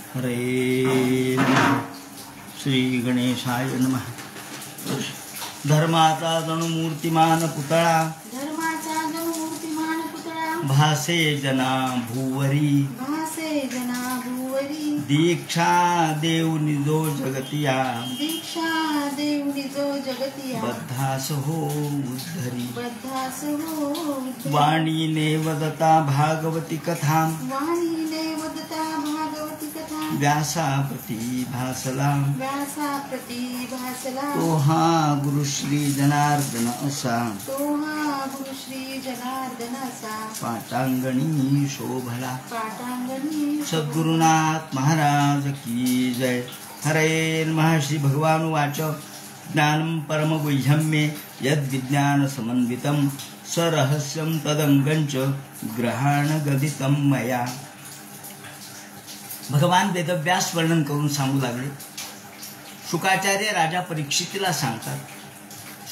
हरे नमः. श्री गणेशाय नमः. धर्माचा जणू मूर्तिमान पुतळा भासे जना भुवरी दीक्षा देऊनी जो जगतिया बद्धास हो उद्धरी वाणीने वदता भागवती कथा व्यासाप्रती भासला तो हा गुरुश्री जनार्दन असा पाटांगणी शोभला. सद्गुरुनाथ महाराज की जय. हरे नमः. श्री भगवान वाच ज्ञानं परम गुह्यं मे यद् विज्ञान समन्वितं सरहस्यं तदंगंच ग्रहाण गदितं मया. भगवान वेदव्यास वर्णन करून सांगू लागले. शुकाचार्य राजा परीक्षितीला सांगतात.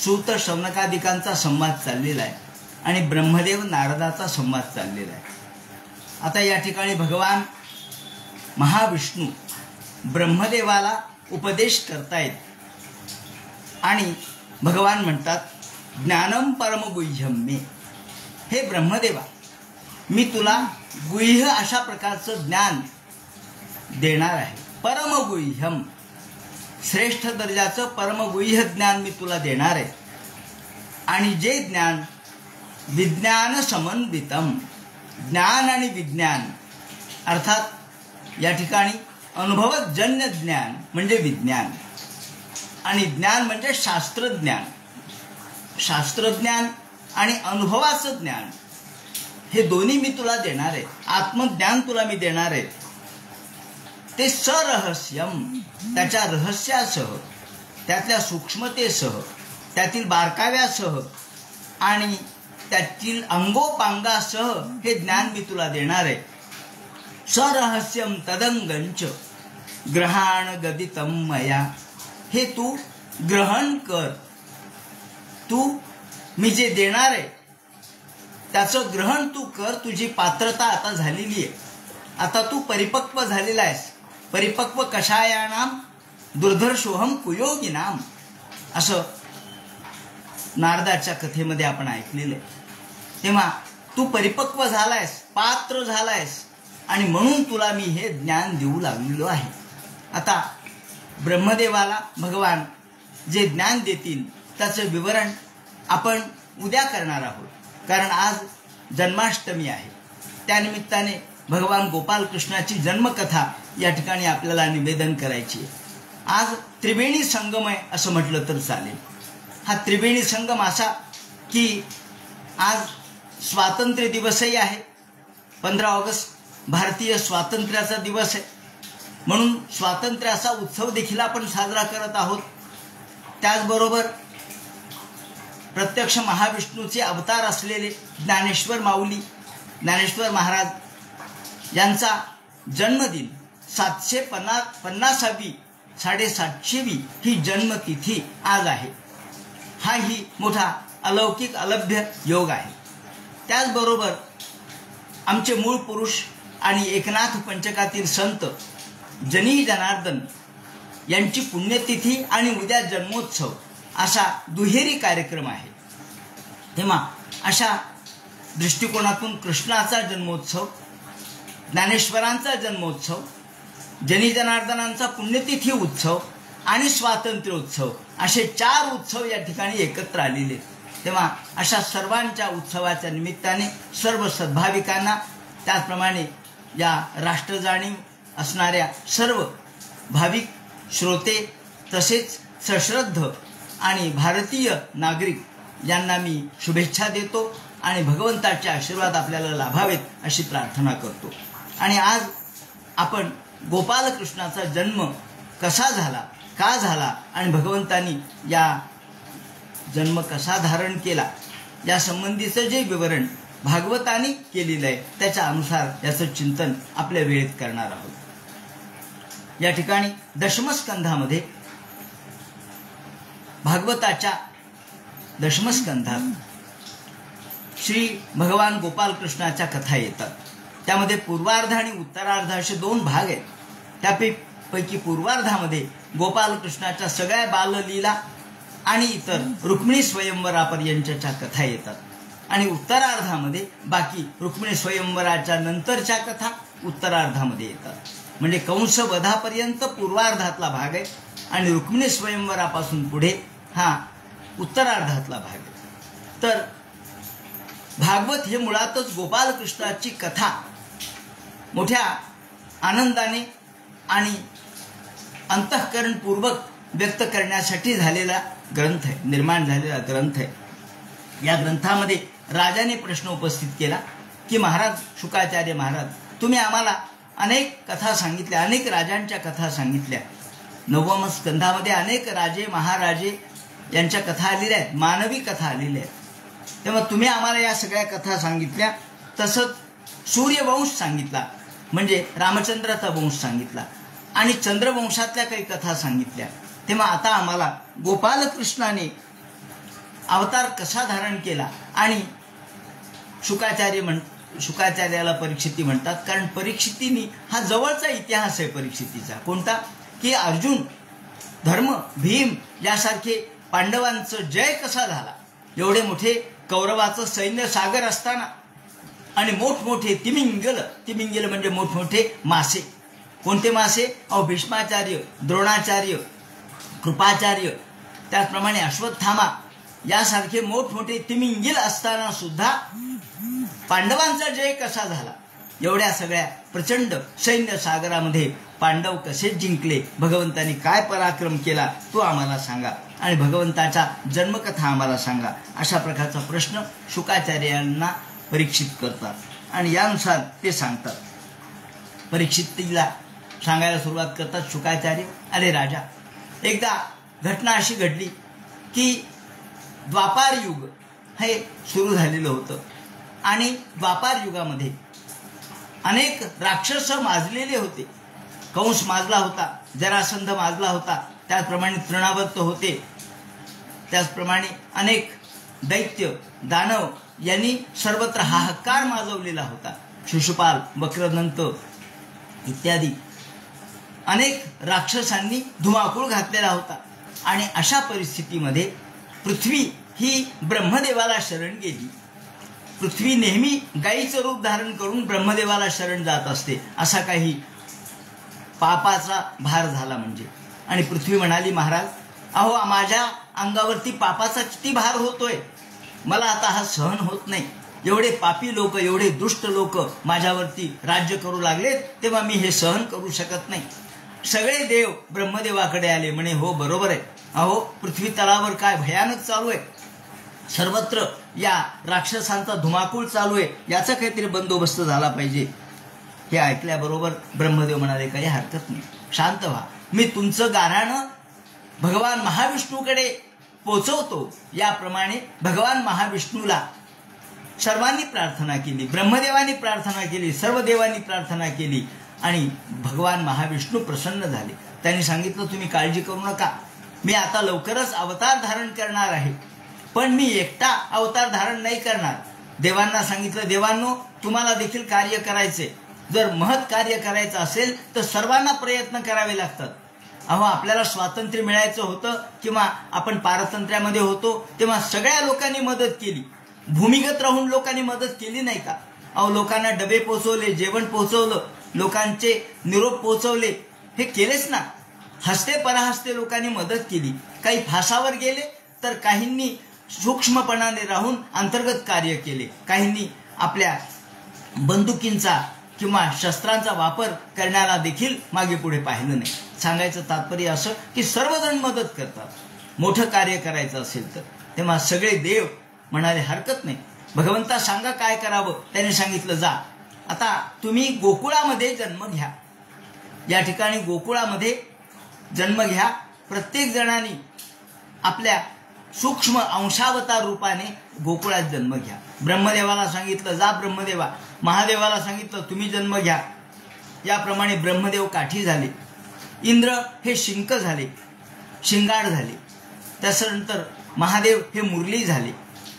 सूत शौनकादिकांचा संवाद चाललेला आहे आणि ब्रह्मदेव नारदाचा संवाद चाललेला आहे. आता या ठिकाणी भगवान महाविष्णू ब्रह्मदेवाला उपदेश करतायत आणि भगवान म्हणतात ज्ञानम परम गुह्यम मे. हे ब्रह्मदेवा, मी तुला गुह्य अशा प्रकारचं ज्ञान देणार आहे. परमगुह्यम, श्रेष्ठ दर्जाचं परमगुह्य ज्ञान मी तुला देणार आहे. आणि जे ज्ञान विज्ञान समन्वितम, ज्ञान आणि विज्ञान अर्थात या ठिकाणी अनुभवजन्य ज्ञान म्हणजे विज्ञान आणि ज्ञान म्हणजे शास्त्रज्ञान. शास्त्रज्ञान आणि अनुभवाचं ज्ञान हे दोन्ही मी तुला देणार आहे. आत्मज्ञान तुला मी देणार आहे. ते सरहस्यम, त्याच्या रहस्यासह, त्यातल्या सूक्ष्मतेसह, त्यातील बारकाव्यासह आणि त्यातील अंगोपांगासह हे ज्ञान मी तुला देणार आहे. सरहस्यम तदंगंच ग्रहाण गदितं मया. हे तू ग्रहण कर. तू मी जे देणार आहे त्याचं ग्रहण तू कर. तुझी पात्रता आता झालेली आहे. आता तू परिपक्व झालेला आहेस. परिपक्व कषायाणाम दुर्धर्षोहम कुयोगिनाम असं नारदाच्या कथेमध्ये आपण ऐकलेलं आहे. तेव्हा तू परिपक्व झालायस, पात्र झालायस आणि म्हणून तुला मी हे ज्ञान देऊ लागलेलो आहे. आता ब्रह्मदेवाला भगवान जे ज्ञान देतील त्याचं विवरण आपण उद्या करणार आहोत. कारण आज जन्माष्टमी आहे. त्यानिमित्ताने भगवान गोपाल कृष्णाची जन्मकथा या ठिकाणी आपल्याला निवेदन करायची आहे. आज त्रिवेणी संगम आहे असं म्हटलं तर चालेल. हा त्रिवेणी संगम असा की आज स्वातंत्र्य दिवसही आहे. 15 ऑगस्ट भारतीय स्वातंत्र्याचा दिवस आहे. म्हणून स्वातंत्र्याचा उत्सव देखील आपण साजरा करत आहोत. त्याचबरोबर प्रत्यक्ष महाविष्णूचे अवतार असलेले ज्ञानेश्वर माऊली, ज्ञानेश्वर महाराज यांचा जन्मदिन 750वी 750वी ही जन्मतिथी आज आहे. हा ही मोठा अलौकिक अलभ्य योग आहे. त्याचबरोबर आमचे मूळ पुरुष आणि एकनाथ पंचकातील संत जनी जनार्दन यांची पुण्यतिथी आणि उद्या जन्मोत्सव असा दुहेरी कार्यक्रम आहे. तेव्हा अशा दृष्टिकोनातून कृष्णाचा जन्मोत्सव, ज्ञानेश्वरांचा जन्मोत्सव, जनी जनार्दनांचा पुण्यतिथी उत्सव आणि स्वातंत्र्य उत्सव असे 4 उत्सव या ठिकाणी एकत्र आलेले. तेव्हा अशा सर्वांच्या उत्सवाच्या निमित्ताने सर्व सद्भाविकांना, त्याचप्रमाणे या राष्ट्रजाणीव असणाऱ्या सर्व भाविक श्रोते तसेच सश्रद्ध आणि भारतीय नागरिक यांना मी शुभेच्छा देतो आणि भगवंताचे आशीर्वाद आपल्याला लाभावेत अशी प्रार्थना करतो. आणि आज आपण गोपालकृष्णाचा जन्म कसा झाला, का झाला आणि भगवंतांनी या जन्म कसा धारण केला या संबंधीचं जे विवरण भागवतांनी केलेलं आहे त्याच्या अनुसार याचं चिंतन आपल्या वेळेत करणार आहोत. या ठिकाणी दशमस्कंधामध्ये भागवताच्या दशमस्कंधात श्री भगवान गोपाल कृष्णाच्या कथा येतात. त्यामध्ये पूर्वार्ध आणि उत्तरार्ध असे 2 भाग आहेत. त्यापैकी पूर्वार्धामध्ये गोपालकृष्णाच्या सगळ्या बाललीला आणि इतर रुक्मिणी स्वयंवरापर्यंतच्या कथा येतात आणि उत्तरार्धामध्ये बाकी रुक्मिणी स्वयंवराच्या नंतरच्या कथा उत्तरार्धामध्ये येतात. म्हणजे कंसवधापर्यंत पूर्वार्धातला भाग आहे आणि रुक्मिणी स्वयंवरापासून पुढे हा उत्तरार्धातला भाग आहे. तर भागवत हे मुळातच गोपालकृष्णाची कथा मोठ्या आनंदाने आणि अंतःकरणपूर्वक व्यक्त करण्यासाठी झालेला ग्रंथ आहे, निर्माण झालेला ग्रंथ आहे. या ग्रंथामध्ये राजाने प्रश्न उपस्थित केला की महाराज शुकाचार्य महाराज, तुम्ही आम्हाला अनेक कथा सांगितल्या, अनेक राजांच्या कथा सांगितल्या. 9व्या स्कंधामध्ये अनेक राजे महाराजे यांच्या कथा आलेल्या आहेत, मानवी कथा आलेल्या आहेत. तेव्हा तुम्ही आम्हाला या सगळ्या कथा सांगितल्या, तसंच सूर्यवंश सांगितला म्हणजे रामचंद्राचा वंश सांगितला आणि चंद्रवंशातल्या काही कथा सांगितल्या. तेव्हा आता आम्हाला गोपालकृष्णाने अवतार कसा धारण केला आणि शुकाचार्याला परीक्षिती म्हणतात कारण परीक्षितीने हा जवळचा इतिहास आहे परीक्षितीचा. कोणता की अर्जुन, धर्म, भीम यासारखे पांडवांचं जय कसा झाला, एवढे मोठे कौरवाचं सैन्य सागर असताना आणि मोठमोठे तिमिंगल म्हणजे मोठमोठे मासे. कोणते मासे? भीष्माचार्य, द्रोणाचार्य, कृपाचार्य, त्याचप्रमाणे अश्वत्थामा यासारखे मोठमोठे तिमिंगल असताना सुद्धा पांडवांचा जय कसा झाला, एवढ्या सगळ्या प्रचंड सैन्य सागरामध्ये पांडव कसे जिंकले, भगवंतांनी काय पराक्रम केला तो आम्हाला सांगा आणि भगवंताचा जन्मकथा आम्हाला सांगा, अशा प्रकारचा प्रश्न शुकाचार्यांना परीक्षित करतात आणि यानुसार ते सांगतात. परीक्षितीला सांगायला सुरुवात करतात शुकाचार्य. अरे राजा, एकदा घटना अशी घडली की द्वापार युग हे सुरू झालेलं होतं आणि द्वापार युगामध्ये अनेक राक्षस माजलेले होते. कंस माजला होता, जरासंध माजला होता, त्याचप्रमाणे तृणावर्त होते, त्याचप्रमाणे अनेक दैत्य दानव यांनी सर्वत्र हाहाकार माजवलेला होता. शिशुपाल, वक्रदंत इत्यादी अनेक राक्षसांनी धुमाकूळ घातलेला होता आणि अशा परिस्थितीमध्ये पृथ्वी ही ब्रह्मदेवाला शरण गेली. पृथ्वी नेहमी गायीचं रूप धारण करून ब्रह्मदेवाला शरण जात असते. असा काही पापाचा भार झाला म्हणजे, आणि पृथ्वी म्हणाली, महाराज अहो माझ्या अंगावरती पापाचा किती भार होतोय, मला आता हा सहन होत नाही. एवढे पापी लोक, एवढे दुष्ट लोक माझ्यावरती राज्य करू लागलेत, तेव्हा मी हे सहन करू शकत नाही. सगळे देव ब्रह्मदेवाकडे आले, म्हणे हो बरोबर आहे, अहो पृथ्वी तलावर काय भयानक चालू आहे, सर्वत्र या राक्षसांचा धुमाकूळ चालू आहे, याचा काहीतरी बंदोबस्त झाला पाहिजे. हे ऐकल्याबरोबर ब्रह्मदेव म्हणाले, काही हरकत नाही, शांत व्हा, मी तुमचं गाऱ्हाणं भगवान महाविष्णूकडे पोचवतो. याप्रमाणे भगवान महाविष्णूला सर्वांनी प्रार्थना केली, ब्रह्मदेवानी प्रार्थना केली, सर्व देवांनी प्रार्थना केली आणि भगवान महाविष्णू प्रसन्न झाले. त्यांनी सांगितलं, तुम्ही काळजी करू नका, मी आता लवकरच अवतार धारण करणार आहे, पण मी एकटा अवतार धारण नाही करणार. देवांना सांगितलं, देवांनो तुम्हाला देखील कार्य करायचे, जर महत् कार्य करायचं असेल तर सर्वांना प्रयत्न करावे लागतात. अहो आपल्याला स्वातंत्र्य मिळायचं होतं किंवा आपण पारतंत्र्यामध्ये होतो तेव्हा सगळ्या लोकांनी मदत केली, भूमिगत राहून लोकांनी मदत केली नाही का? अहो लोकांना डबे पोचवले, जेवण पोचवलं, लोकांचे निरोप पोचवले, हे केलेच ना. हस्ते परहस्ते लोकांनी मदत केली. काही फासावर गेले तर काहींनी सूक्ष्मपणाने राहून अंतर्गत कार्य केले, काहींनी आपल्या बंदुकींचा किंवा शस्त्रांचा वापर करण्याला देखील मागे पुढे पाहिलं नाही. सांगायचं तात्पर्य असं की सर्वजण मदत करतात मोठं कार्य करायचं असेल तर. तेव्हा सगळे देव म्हणाले, हरकत नाही, भगवंता सांगा काय करावं. त्याने सांगितलं, जा आता तुम्ही गोकुळामध्ये जन्म घ्या. या ठिकाणी गोकुळामध्ये जन्म घ्या. प्रत्येक जणांनी आपल्या सूक्ष्म अंशावतार रूपाने गोकुळात जन्म घ्या. ब्रह्मदेवाला सांगितलं, जा ब्रह्मदेवा. महादेवाला सांगितलं, तुम्ही जन्म घ्या. याप्रमाणे ब्रह्मदेव काठी झाले, इंद्र हे शिंक झाले, शिंगाड झाले, त्याच्यानंतर महादेव हे मुरली झाले.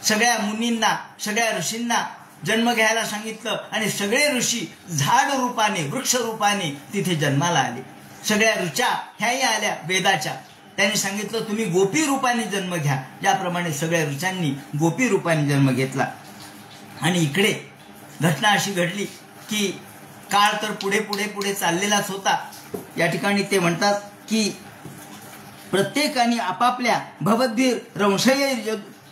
सगळ्या मुनींना, सगळ्या ऋषींना जन्म घ्यायला सांगितलं आणि सगळे ऋषी झाड रूपाने वृक्ष रूपाने तिथे जन्माला आले. सगळ्या ऋचा ह्याही आल्या वेदाच्या. त्यांनी सांगितलं तुम्ही गोपी रूपाने जन्म घ्या. ज्याप्रमाणे सगळ्या ऋचांनी गोपी रूपाने जन्म घेतला. आणि इकडे घटना अशी घडली की काळ तर पुढे पुढे पुढे चाललेलाच होता. या ठिकाणी ते म्हणतात की प्रत्येकाने आपापल्या भवद्भीर रंशय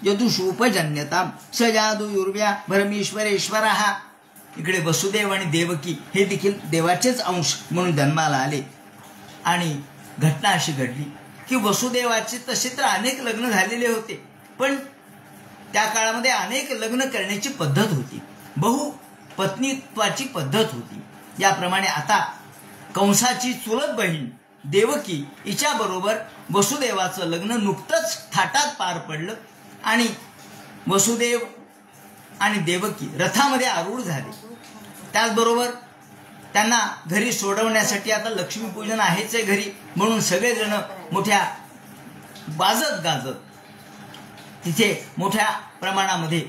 यदुषोपजन्यताम सजादुर्व्या भरमेश्वरेश्वर. इकडे वसुदेव आणि देवकी हे देखील देवाचेच अंश म्हणून जन्माला आले. आणि घटना अशी घडली की वसुदेवाचे तसे तर अनेक लग्न झालेले होते, पण त्या काळामध्ये अनेक लग्न करण्याची पद्धत होती, बहुपत्नीत्वाची पद्धत होती. याप्रमाणे आता कंसाची चुलत बहीण देवकी हिच्याबरोबर वसुदेवाचं लग्न नुकतंच थाटात पार पडलं आणि वसुदेव आणि देवकी रथामध्ये आरूढ झाले. त्याचबरोबर त्यांना घरी सोडवण्यासाठी आता लक्ष्मीपूजन आहेच आहे घरी, म्हणून सगळेजण मोठ्या वाजत गाजत तिथे मोठ्या प्रमाणामध्ये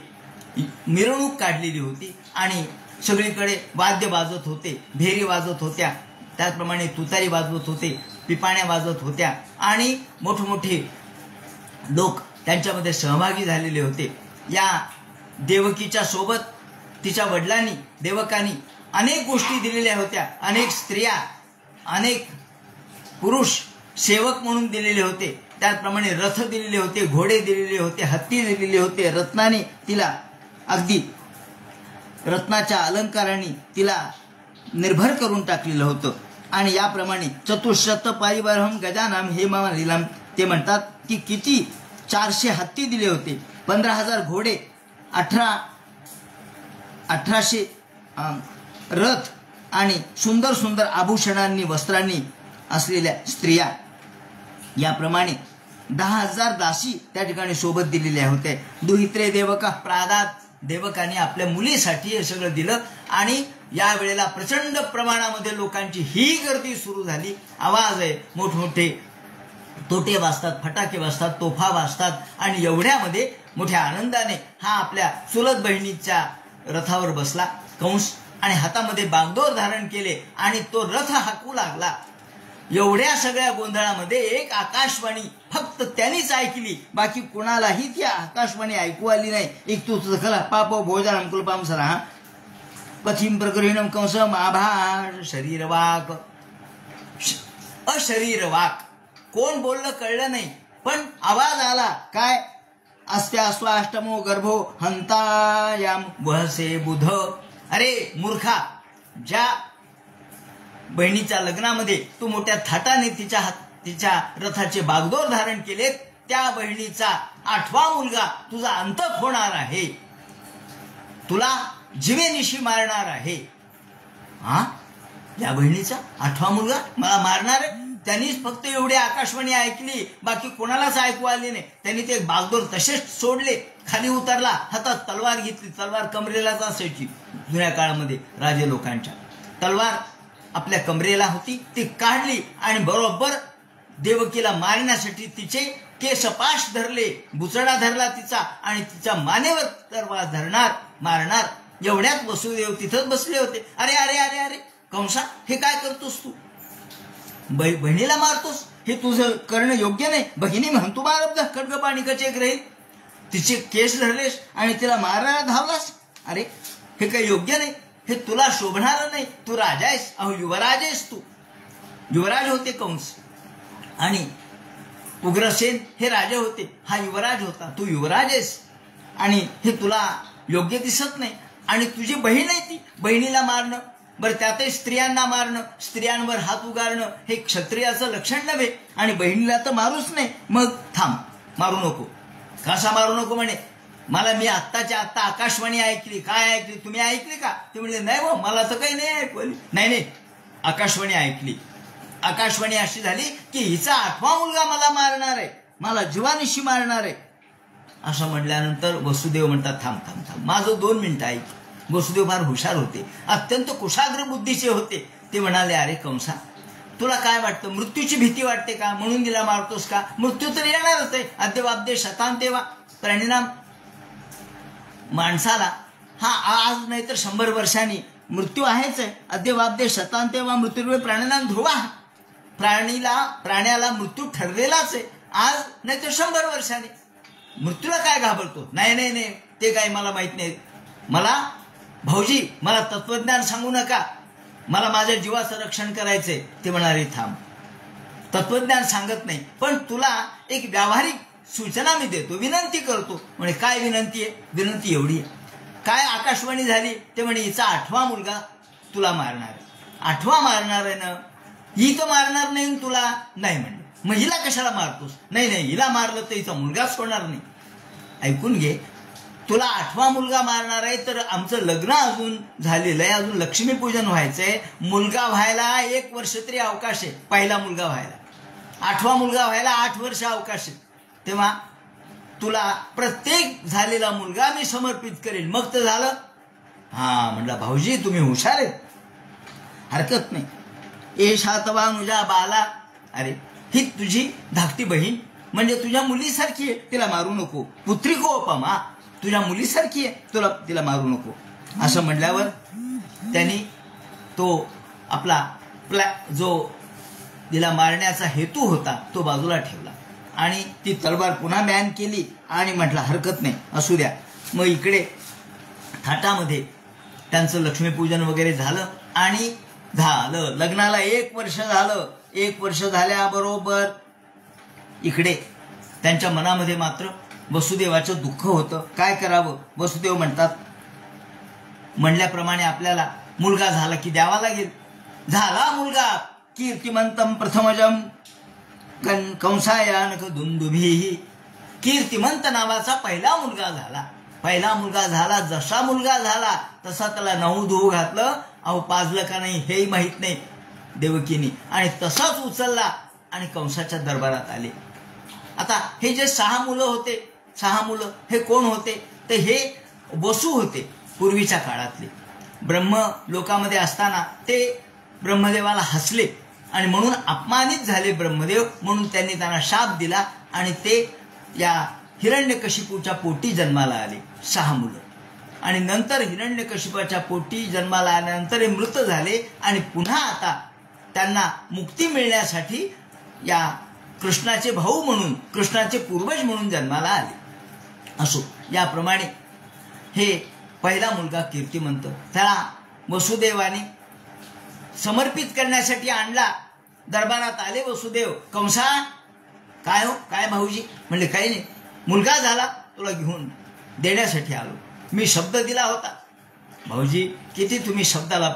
मिरवणूक काढलेली होती आणि सगळीकडे वाद्य वाजत होते, भेरी वाजत होत्या, त्याचप्रमाणे तुतारी वाजवत होते, पिपाण्या वाजत होत्या आणि मोठमोठे लोक त्यांच्यामध्ये सहभागी झालेले होते. या देवकीच्या सोबत तिच्या वडिलांनी देवकांनी अनेक गोष्टी दिलेल्या होत्या. अनेक स्त्रिया, अनेक पुरुष सेवक म्हणून दिलेले होते. त्याचप्रमाणे रथ दिलेले होते, घोडे दिलेले होते, हत्ती दिलेले होते. रत्नाने तिला अगदी रत्नाच्या अलंकाराने तिला निर्भर करून टाकलेलं होतं. आणि याप्रमाणे चतुश्शत पारिवारहम गजानाम हे लिलाम ते म्हणतात की किती 400 हत्ती दिले होते, 15,000 घोडे, 1800 रथ आणि सुंदर सुंदर आभूषणांनी वस्त्रांनी असलेल्या स्त्रिया. याप्रमाणे 10,000 दासी त्या ठिकाणी सोबत दिलेल्या होत्या. दुहित्रे देवका प्रादात, देवकाने आपल्या मुलीसाठी हे सगळं दिलं. आणि यावेळेला प्रचंड प्रमाणामध्ये लोकांची ही गर्दी सुरू झाली. आवाज आहे, मोठमोठे तोटे वाजतात, फटाके वाजतात, तोफा वाजतात आणि एवढ्यामध्ये मोठ्या आनंदाने हा आपल्या चुलत बहिणीच्या रथावर बसला कंस आणि हातामध्ये बागदोर धारण केले आणि तो रथ हाकू लागला. एवढ्या सगळ्या गोंधळामध्ये एक आकाशवाणी फक्त त्यांनीच ऐकली, बाकी कोणालाही ती आकाशवाणी ऐकू आली नाही. एक तू सकल पाप भोजनम कुलपाम सरा पथिम प्रगृहिणम कंसम आभार शरीरवाक. अशरीरवाक कोण बोललं कळलं नाही, पण आवाज आला काय, अस्त्या स्वाष्टमो गर्भो हंतायाम वहसे बुध. अरे मूर्खा, ज्या बहिणीच्या लग्नामध्ये तू मोठ्या थाटाने तिच्या रथाचे बागदोर धारण केले, त्या बहिणीचा 8वा मुलगा तुझा अंतक होणार आहे, तुला जीवेनिशी मारणार आहे. हा, या बहिणीचा 8वा मुलगा मला मारणार आहे. त्यांनीच फक्त एवढी आकाशवाणी ऐकली, बाकी कोणालाच ऐकू आली नाही. त्यांनी ते बागदोर तसेच सोडले, खाली उतरला, हातात तलवार घेतली. तलवार कमरेलाच असायची जुन्या काळामध्ये. राजे लोकांच्या तलवार आपल्या कमरेला होती, ती काढली आणि बरोबर देवकीला मारण्यासाठी तिचे केसपाश धरले, बुचडा धरला तिचा आणि तिच्या मानेवर तलवार मारणार. एवढ्यात वसुदेव तिथंच बसले होते. अरे अरे अरे अरे कंसा, हे काय करतोस तू? बहिणीला मारतोस, हे तुझं करणं योग्य नाही. भगिनी म्हणतो मारब खड्ग पाणी कचेक राहील. तिचे केस धरलेस आणि तिला मारायला धावलास. अरे हे काही योग्य नाही, हे तुला शोभणार नाही. तू राजा आहेस, अहो युवराज आहेस तू. युवराज होते कंस आणि उग्रसेन हे राजे होते, हा युवराज होता. तू युवराज आहेस आणि हे तुला योग्य दिसत नाही. आणि तुझी बहीण आहे ती, बहिणीला मारणं, बरं त्यातही स्त्रियांना मारणं, स्त्रियांवर हात उगारणं हे क्षत्रियाचं लक्षण नव्हे. आणि बहिणीला तर मारूच नाही. मग थांब, मारू नको. कसा मारू नको म्हणे? मी आत्ताच्या आत्ता आकाशवाणी ऐकली. काय ऐकली? तुम्ही ऐकली का? ते म्हणले नाही हो, मला तर काही नाही ऐकवली. नाही, आकाशवाणी ऐकली. आकाशवाणी अशी झाली की हिचा 8वा मुलगा मला मारणार आहे, मला जीवानिशी मारणार आहे. असं म्हटल्यानंतर वसुदेव म्हणतात थांब थांब थांब, माझं 2 मिनिटं ऐक. वसुदेव फार हुशार होते, अत्यंत कुशाग्र बुद्धीचे होते. ते म्हणाले अरे कंसा, तुला काय वाटतं, मृत्यूची भीती वाटते का म्हणून तिला मारतोस का? मृत्यू तर येणारच आहे. अद्यवाब्दे शतांतेवा. परिणाम माणसाला हा आज नाही तर 100 वर्षांनी मृत्यू आहेच आहे. अद्यवाब्दे शतांते वा मृत्यूर्वे प्राण्याला ध्रुवा. प्राण्याला मृत्यू ठरलेलाच आहे. आज नाही तर 100 वर्षांनी. मृत्यूला काय घाबरतो? नाही नाही नाही, ते काय मला माहित नाही. मला भाऊजी मला तत्वज्ञान सांगू नका, मला माझ्या जीवाचं रक्षण करायचंय. ते म्हणाले थांब, तत्वज्ञान सांगत नाही, पण तुला एक व्यावहारिक सूचना मी देतो, विनंती करतो. म्हणे काय विनंती आहे? विनंती एवढी आहे, काय आकाशवाणी झाली ते म्हणे हिचा 8वा मुलगा तुला मारणार आहे. 8वा मारणार आहे ना, ही तर मारणार नाही तुला नाही म्हणले. मग हिला कशाला मारतोस? नाही नाही, हिला मारलं तर हिचा मुलगाच होणार नाही. ऐकून घे, तुला 8वा मुलगा मारणार आहे तर आमचं लग्न अजून झालेलं आहे, अजून लक्ष्मीपूजन व्हायचंय. मुलगा व्हायला 1 वर्ष तरी अवकाश आहे. पहिला मुलगा व्हायला, 8वा मुलगा व्हायला 8 वर्ष अवकाश आहे. तेव्हा तुला प्रत्येक झालेला मुलगा मी समर्पित करेल. मग तर झालं. हा म्हणला भाऊजी तुम्ही हुशार आहेत, हरकत नाही. ए शातवा नुजा बाला, अरे ही तुझी धाकटी बहीण म्हणजे तुझ्या मुलीसारखी आहे, तिला मारू नको. पुत्री कोपमा, तुझ्या मुलीसारखी आहे, तिला मारू नको. असं म्हणल्यावर त्यांनी तो आपला जो तिला मारण्याचा हेतू होता तो बाजूला ठेवला आणि ती तलवार पुन्हा बॅन केली आणि म्हटलं हरकत नाही, असू द्या. मग इकडे थाटामध्ये त्यांचं लक्ष्मीपूजन वगैरे झालं आणि झालं. लग्नाला 1 वर्ष झालं. 1 वर्ष झाल्याबरोबर इकडे त्यांच्या मनामध्ये मात्र वसुदेवाचं दुःख होतं. काय करावं? वसुदेव म्हणतात, म्हणल्याप्रमाणे आपल्याला मुलगा झाला की द्यावा लागेल. झाला मुलगा, कीर्तिमंतम प्रथमजम कंसायानक दुंदुभी. कीर्तिमंत नावाचा पहिला मुलगा झाला. पहिला मुलगा झाला, जसा मुलगा झाला तसा त्याला 9 धुवू घातलं. अहो पाजलं का नाही हेही माहीत नाही देवकीनी, आणि तसाच उचलला आणि कंसाच्या दरबारात आले. आता हे जे 6 मुलं होते, 6 मुलं हे कोण होते? तर हे वसू होते पूर्वीच्या काळातले. ब्रह्म लोकामध्ये असताना ते ब्रह्मदेवाला हसले आणि म्हणून अपमानित झाले ब्रह्मदेव, म्हणून त्यांनी त्यांना शाप दिला आणि ते या हिरण्यकशिपूच्या पोटी जन्माला आले 6 मुलं. आणि नंतर हिरण्यकशिपाच्या पोटी जन्माला आल्यानंतर हे मृत झाले आणि पुन्हा आता त्यांना मुक्ती मिळण्यासाठी या कृष्णाचे भाऊ म्हणून, कृष्णाचे पूर्वज म्हणून जन्माला आले. असो, याप्रमाणे हे पहिला मुलगा कीर्तिमंत त्याला वसुदेवाने समर्पित करण्यासाठी आणला. दरबारात आले वसुदेव. कंसा काय हो, काय भाऊजी? म्हणले काही नाही, मुलगा झाला, तुला घेऊन देण्यासाठी आलो. मी शब्द दिला होता. भाऊजी किती तुम्ही शब्दाला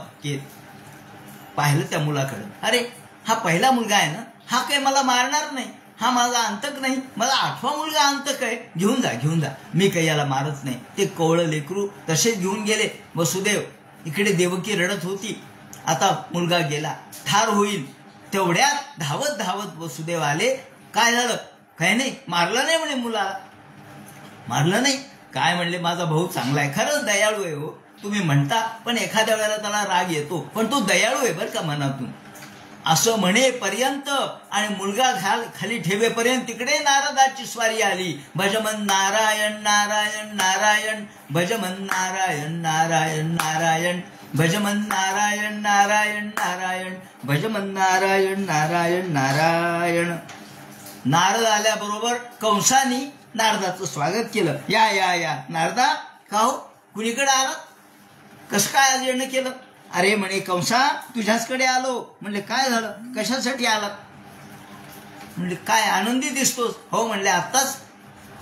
पाहिलं त्या मुलाकडे. अरे हा पहिला मुलगा आहे ना, हा काही मला मारणार नाही, हा माझा अंतक नाही, मला 8वा मुलगा अंतक आहे, घेऊन जा घेऊन जा, मी काही याला मारत नाही. ते कोवळं लेकरू तसेच घेऊन गेले वसुदेव. इकडे देवकी रडत होती. आता मुलगा गेला, ठार होईल. तेवढ्यात धावत धावत वसुदेव आले. काय झालं? काही नाही, मारलं नाही म्हणे मुलाला. मारलं नाही काय म्हणले? माझा भाऊ चांगला आहे, खरंच दयाळू आहे हो, तुम्ही म्हणता, पण एखाद्या वेळेला त्याला राग येतो, पण तो दयाळू आहे बरं का मनातून. असं म्हणेपर्यंत आणि मुलगा खाली ठेवेपर्यंत तिकडे नारदाची स्वारी आली. भजमन नारायण नारायण नारायण, भजमन नारायण नारायण नारायण, भजमन नारायण नारायण नारायण, भजमन नारायण नारायण नारायण. नारद आल्याबरोबर कंसानी नारदाचं स्वागत केलं. या या या नारदा, का हो कुणीकडे आला? कसं काय आज येणं केलं? अरे म्हणे कंसा तुझ्याचकडे आलो. म्हणले काय झालं, कशासाठी आला? म्हणले काय आनंदी दिसतोस? हो म्हणले आत्ताच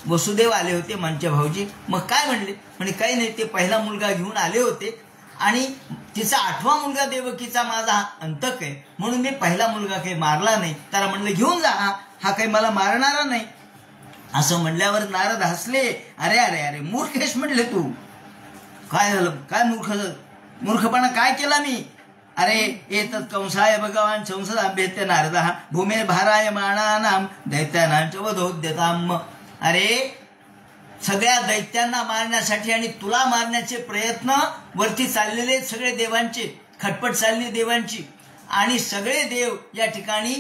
वसुदेव आले होते म्हणजे भाऊजी. मग काय म्हणले? म्हणे काही नाही, ते पहिला मुलगा घेऊन आले होते आणि तिचा 8वा मुलगा देवकीचा माझा अंतक आहे, म्हणून मी पहिला मुलगा काही मारला नाही. त्याला म्हणलं घेऊन जा, हा काही मला मारणारा नाही. असं म्हणल्यावर नारद हसले. अरे अरे अरे मूर्खेश म्हणले तू. काय झालं? काय मूर्खपणा काय केला मी? अरे एतत् कंसाय भगवान संसदाभ्येत्य नारदः भूमे भाराय माणानाम दैत्यानांच वधोद्यताम. अरे सगळ्या दैत्यांना मारण्यासाठी आणि तुला मारण्याचे प्रयत्न वरती चाललेले सगळे देवांचे, खटपट चालली देवांची, आणि सगळे देव या ठिकाणी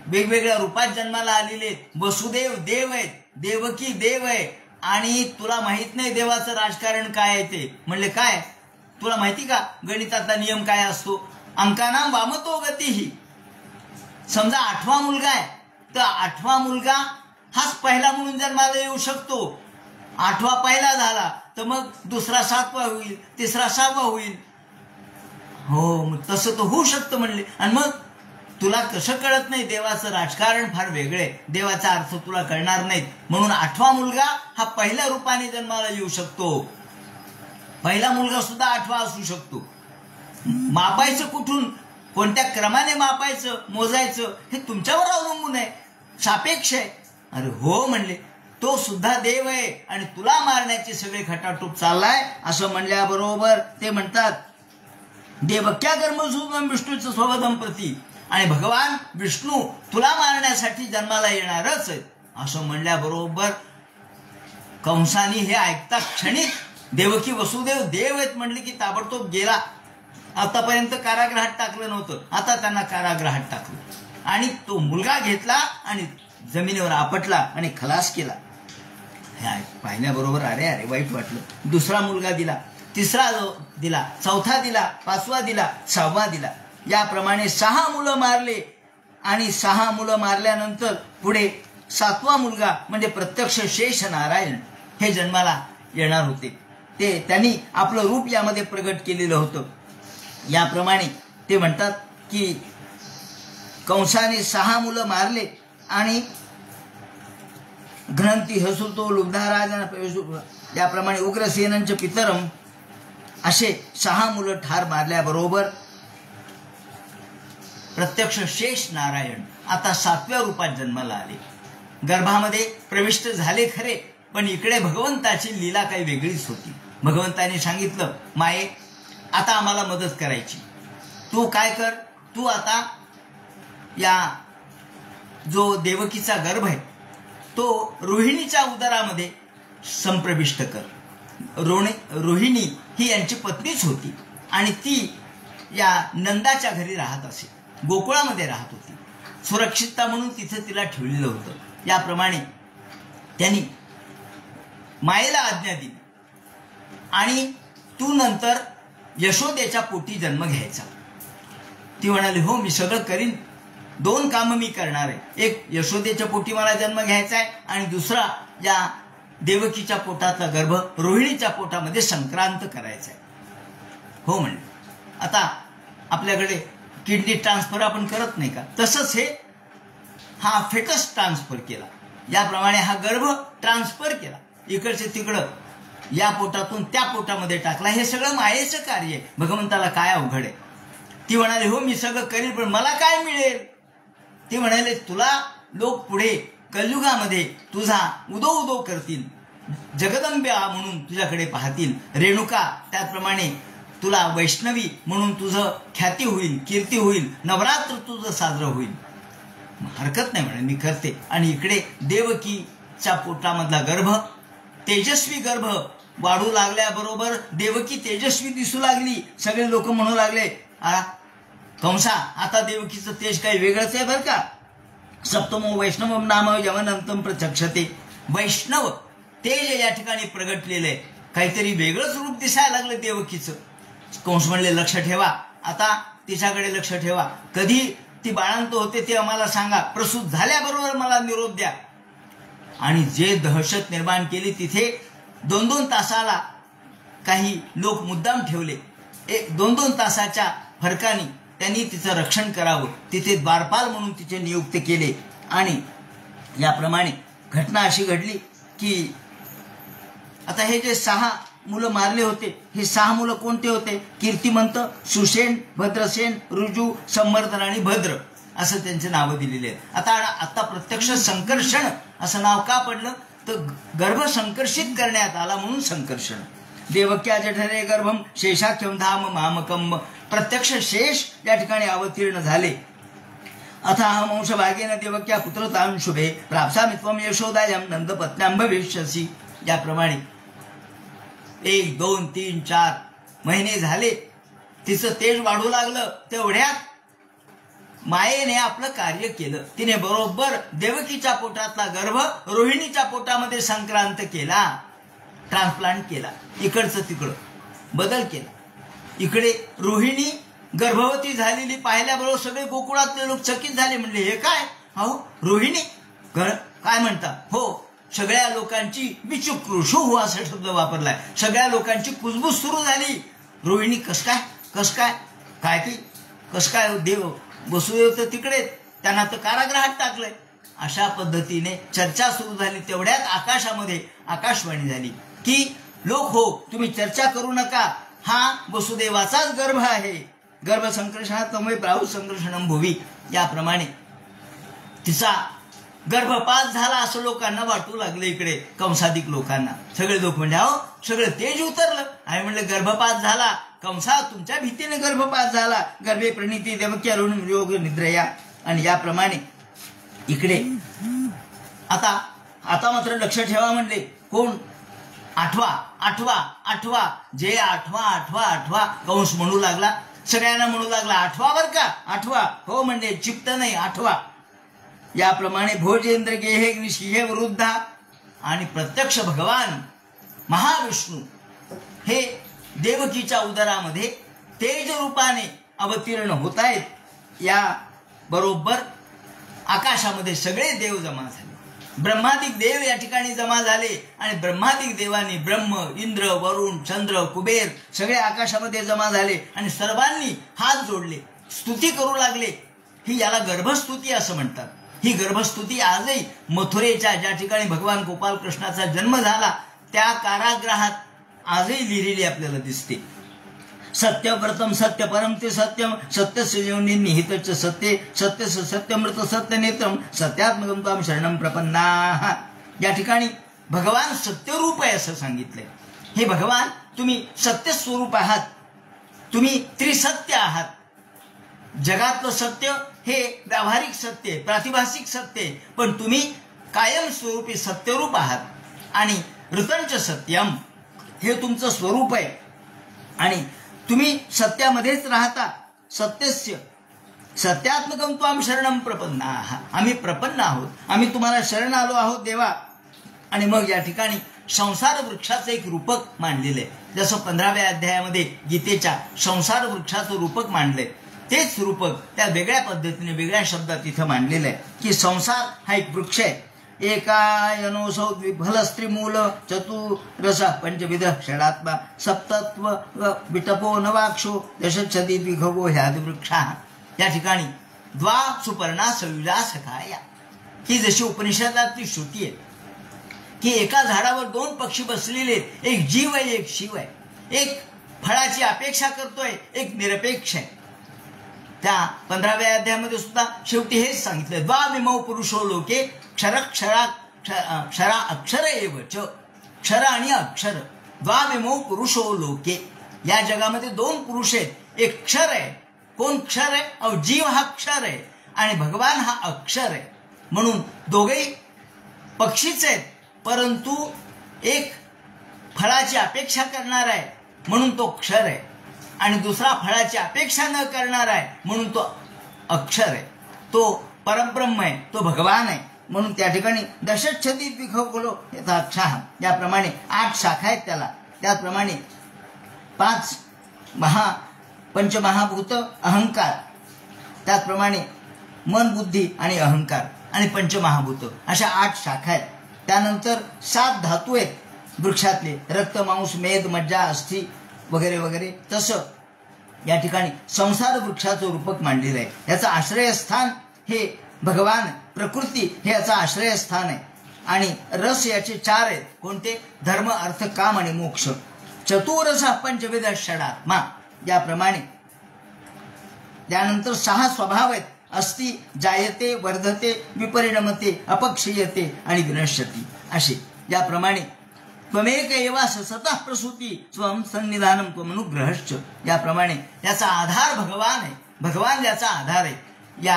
वेगवेगळ्या रूपात जन्माला आलेले. वसुदेव देव आहेत, देवकी देव आहे, आणि तुला माहित नाही देवाचं राजकारण काय आहे ते. म्हणले काय? तुला माहिती का गणितातला नियम काय असतो? अंकानाम वामतो गतीही. समजा 8वा मुलगा आहे तर 8वा मुलगा हाच पहिला म्हणून जन्माला येऊ शकतो. 8वा पहिला झाला तर मग दुसरा 7वा होईल, तिसरा 6वा होईल. हो, मग तसं तर होऊ शकतं म्हणले. आणि मग तुला कसं कळत नाही? देवाचं राजकारण फार वेगळे, देवाचा अर्थ तुला कळणार नाहीत. म्हणून 8वा मुलगा हा पहिल्या रूपाने जन्माला येऊ शकतो. पहिला मुलगा सुद्धा 8वा असू शकतो. मापायचं कुठून, कोणत्या क्रमाने मापायचं, मोजायचं हे तुमच्यावर अवलंबून आहे, सापेक्ष आहे. अरे हो म्हणले, तो सुद्धा देव आहे आणि तुला मारण्याचे सगळे खटाटोप चाललाय असं म्हणल्याबरोबर ते म्हणतात देवक्या कर्मसूत्रम विष्णूचं स्वबदम प्रती. आणि भगवान विष्णू तुला मारण्यासाठी जन्माला येणारच आहे असं म्हणल्याबरोबर कंसाने हे ऐकता क्षणिक देवकी वसुदेव देव आहेत म्हणले की ताबडतोब गेला. आतापर्यंत कारागृहात टाकलं नव्हतं, आता त्यांना कारागृहात टाकलं आणि तो मुलगा घेतला आणि जमिनीवर आपटला आणि खलास केला. हे पाहिल्याबरोबर अरे अरे वाईट वाटलं. दुसरा मुलगा दिला, तिसरा दिला, चौथा दिला, 5वा दिला, 6वा दिला. याप्रमाणे 6 मुलं मारले आणि 6 मुलं मारल्यानंतर पुढे 7वा मुलगा म्हणजे प्रत्यक्ष शेष नारायण हे जन्माला येणार होते. ते त्यांनी आपलं रूप यामध्ये प्रगट केलेलं होतं. याप्रमाणे ते म्हणतात की कंसाने 6 मुलं मारले आणि घ्नंती हसुतो लुब्धाराज याप्रमाणे उग्रसेनांचे पितरम असे 6 मुलं ठार मारल्याबरोबर प्रत्यक्ष शेष नारायण आता 7व्या रूपात जन्माला आले. गर्भामध्ये प्रविष्ट झाले खरे, पण इकडे भगवंताची लीला काही वेगळीच होती. भगवंताने सांगितलं माये आता आम्हाला मदत करायची, तू काय कर, तू आता या जो देवकीचा गर्भ आहे तो रोहिणीच्या उदरामध्ये संप्रविष्ट कर. रोहिणी ही यांची पत्नीच होती आणि ती या नंदाच्या घरी राहत असे, गोकुळामध्ये राहत होती. सुरक्षितता म्हणून तिथे तिला ठेवलेलं होतं. याप्रमाणे त्यांनी मायेला आज्ञा दिली आणि तू नंतर यशोदेच्या पोटी जन्म घ्यायचा. ती म्हणाली हो मी सगळं करीन, 2 कामं मी करणार आहे. एक यशोदेच्या पोटी मला जन्म घ्यायचा आहे आणि दुसरा या देवकीच्या पोटातला गर्भ रोहिणीच्या पोटामध्ये संक्रांत करायचा आहे. हो म्हणले. आता आपल्याकडे किडनी ट्रान्सफर आपण करत नाही का, तसंच हा फेटस ट्रान्सफर केला. याप्रमाणे हा गर्भ ट्रान्सफर केला, इकडचे तिकडं या पोटातून त्या पोटामध्ये टाकला. हे सगळं मायेचं कार्य आहे. भगवंताला काय अवघड आहे. ती म्हणाली हो मी सगळं करीन, पण मला काय मिळेल? ती म्हणाले तुला लोक पुढे कलयुगामध्ये तुझा उदो उदो करतील, जगदंबा म्हणून तुझ्याकडे पाहतील, रेणुका त्याचप्रमाणे तुला वैष्णवी म्हणून तुझं ख्याती होईल, कीर्ती होईल, नवरात्र तुझं साजरं होईल. हरकत नाही म्हणे मी करते. आणि इकडे देवकीच्या पोटामधला गर्भ तेजस्वी गर्भ वाढू लागल्याबरोबर देवकी तेजस्वी दिसू लागली. सगळे लोक म्हणू लागले कंसा आता देवकीचं तेज काही वेगळंच आहे बरं का. सप्तमो वैष्णव नाम यवनंतम प्रचक्षते. वैष्णव तेज या ठिकाणी प्रगटलेलं आहे, काहीतरी वेगळंच रूप दिसायला लागलं देवकीचं. कंस म्हणले लक्ष ठेवा, आता तिच्याकडे लक्ष ठेवा, कधी ती बाळांत होते ते आम्हाला सांगा, प्रसूत झाल्याबरोबर मला निरोप द्या. आणि जे दहशत निर्माण केली तिथे 2-2 तासाला काही लोक मुद्दाम ठेवले. 2-2 तासाच्या फरकाने त्यांनी तिचं रक्षण करावं. तिथे द्वारपाल म्हणून तिचे नियुक्त केले. आणि याप्रमाणे घटना अशी घडली की आता हे जे 6 मुलं मारले होते, हे 6 मुलं कोणते होते? कीर्तिमंत, सुसेन, भद्रसेन, रुजू, संवर्धन आणि भद्र असं त्यांचे नावं दिलेले आहेत. आता प्रत्यक्ष संकर्षण असं नाव का पडलं तर गर्भ संकर्षित करण्यात आला म्हणून संकर्षण. देवक्या जठरे गर्भम शेषाख्यम धाम मामकम. प्रत्यक्ष शेष या ठिकाणी अवतीर्ण झाले. अथाहम वंशभागेन देवक्या पुत्रतां शुभे प्राप्सामि त्वं यशोदायां नंदपत्न्यां भविष्यसि. याप्रमाणे 1, 2, 3, 4 महिने झाले. तिचं तेज वाढू लागलं. तेवढ्यात मायेने आपलं कार्य केलं. तिने बरोबर देवकीच्या पोटातला गर्भ रोहिणीच्या पोटामध्ये संक्रांत केला, ट्रान्सप्लांट केला, इकडचं तिकडं बदल केला. इकडे रोहिणी गर्भवती झालेली पाहिल्याबरोबर सगळे गोकुळातले लोक चकित झाले. म्हणले हे काय, अहो रोहिणी काय म्हणता? हो, सगळ्या लोकांची विचुक्रुषु हो असा शब्द वापरलाय. सगळ्या लोकांची कुजबूज सुरू झाली. रोहिणी कस काय काय की कस काय, देव वसुदेव तर तिकडे, त्यांना तर कारागृहात टाकलंय. अशा पद्धतीने चर्चा सुरू झाली. तेवढ्यात आकाशामध्ये आकाशवाणी झाली की लोक हो, तुम्ही चर्चा करू नका, हा वसुदेवाचाच गर्भ आहे. गर्भ संकर्षणामुळे प्राहु संकर्षणम भुवी, याप्रमाणे तिचा गर्भपात झाला असं लोकांना वाटू लागलं. इकडे कंसाधिक लोकांना सगळे लोक म्हणजे अहो सगळं तेज उतरलं आणि म्हणलं गर्भपात झाला, कंसा तुमच्या भीतीने गर्भपात झाला, गर्भे प्रणिती देवकी अरुण योग निद्रया. आणि याप्रमाणे इकडे आता मात्र लक्ष ठेवा म्हणले. कोण? आठवा जे आठवा कंस म्हणू लागला, सगळ्यांना म्हणू लागला आठवा बर का, आठवा. हो म्हणजे चित्त नाही, आठवा. याप्रमाणे भोजेंद्र गेहे निशिहे वृद्धा आणि प्रत्यक्ष भगवान महाविष्णू हे देवकीच्या उदरामध्ये तेज रूपाने अवतीर्ण होत आहेत. या बरोबर आकाशामध्ये सगळे देव जमा झाले. ब्रह्मादिक देव या ठिकाणी जमा झाले आणि ब्रह्मादिक देवांनी ब्रह्म, इंद्र, वरुण, चंद्र, कुबेर सगळे आकाशामध्ये जमा झाले आणि सर्वांनी हात जोडले, स्तुती करू लागले. ही याला गर्भस्तुती असं म्हणतात. ही गर्भस्तुती आजही मथुरेच्या ज्या ठिकाणी भगवान गोपाल कृष्णाचा जन्म झाला त्या कारागृहात आजही लिहिलेली आपल्याला दिसते. सत्यव्रतम सत्य परम ते सत्यम सत्यस्य योनी निहितच सत्ये सत्यस्य सत्यमृत सत्यनेत्रम सत्यात्मकम त्वाम शरणम प्रपन्नाः. या ठिकाणी भगवान सत्यरूप आहे असं सांगितलंय. हे भगवान तुम्ही सत्य स्वरूप आहात, तुम्ही त्रिसत्य आहात. जगातलं सत्य हे व्यावहारिक सत्य, प्रातिभासिक सत्य, पण तुम्ही कायम स्वरूपी सत्यरूप आहात. आणि ऋतंच सत्यम हे तुमचं स्वरूप आहे आणि तुम्ही सत्यामध्येच राहता. सत्यस्य सत्यात्मकम त्वाम शरणम प्रपन्नाः. आम्ही प्रपन्न आहोत, आम्ही तुम्हाला शरण आलो आहोत देवा. आणि मग या ठिकाणी संसार वृक्षाचं एक रूपक मांडलेलं आहे. जसं 15व्या अध्यायामध्ये गीतेच्या संसार वृक्षाचं रूपक मांडलंय, तेच रूपक त्या वेगळ्या पद्धतीने वेगळ्या शब्दात इथं मांडलेलं आहे की संसार हा एक वृक्ष आहे. एकायनोसौ द्विफल स्त्रीमूल चतुरस पंचविध षडात्मा सप्तत्व विटपो नवाक्षो दशच्छदी द्विघगो ह्यादिवृक्षा. या ठिकाणी द्वा सुपर्णा सयुजा सखाया ही जशी उपनिषदातली श्रुती आहे की एका झाडावर दोन पक्षी बसलेले, एक जीव आहे एक शिव आहे, एक फळाची अपेक्षा करतोय एक निरपेक्ष आहे. त्या 15व्या अध्यायामध्ये सुद्धा शेवटी हेच सांगितलं. द्वाविमौ पुरुषो लोके क्षरा अक्षर एवच. क्षर आणि अक्षर द्वाविमौ पुरुषो लोके. या जगामध्ये दोन पुरुष आहेत, एक क्षर आहे. कोण क्षर आहे? अहो जीव हा क्षर आहे आणि भगवान हा अक्षर आहे. म्हणून दोघेही पक्षीच आहेत, परंतु एक फळाची अपेक्षा करणार आहे म्हणून तो क्षर आहे आणि दुसरा फळाची अपेक्षा न करणार आहे म्हणून तो अक्षर आहे. तो परब्रह्म आहे, तो भगवान आहे. म्हणून त्या ठिकाणी दशच्छदी द्विखगोलो यथाक्षः. याप्रमाणे 8 शाखा आहेत त्याला. त्याचप्रमाणे 5 पंचमहाभूत अहंकार, त्याचप्रमाणे मन बुद्धी आणि अहंकार आणि पंचमहाभूत अशा 8 शाखा आहेत. त्यानंतर 7 धातू आहेत वृक्षातले, रक्त, मांस, मेद, मज्जा, अस्थि वगैरे वगैरे. तसं या ठिकाणी संसार वृक्षाचं रूपक मांडलेलं आहे. याचं आश्रयस्थान हे भगवान, प्रकृती हे याचं आश्रयस्थान आहे. आणि रस याचे 4 आहेत. कोणते? धर्म, अर्थ, काम आणि मोक्ष. चतुरस पंचविध षडात्मा. याप्रमाणे त्यानंतर 6 स्वभाव आहेत. अस्ति, जायते, वर्धते, विपरिणमते, अपक्षीयते आणि विनश्यती असे. याप्रमाणे त्वमेक एव सतः प्रसूती स्वम सन्निधानम त्वमनुग्रहश्च. याप्रमाणे याचा आधार भगवान आहे. भगवान याचा आधार आहे. या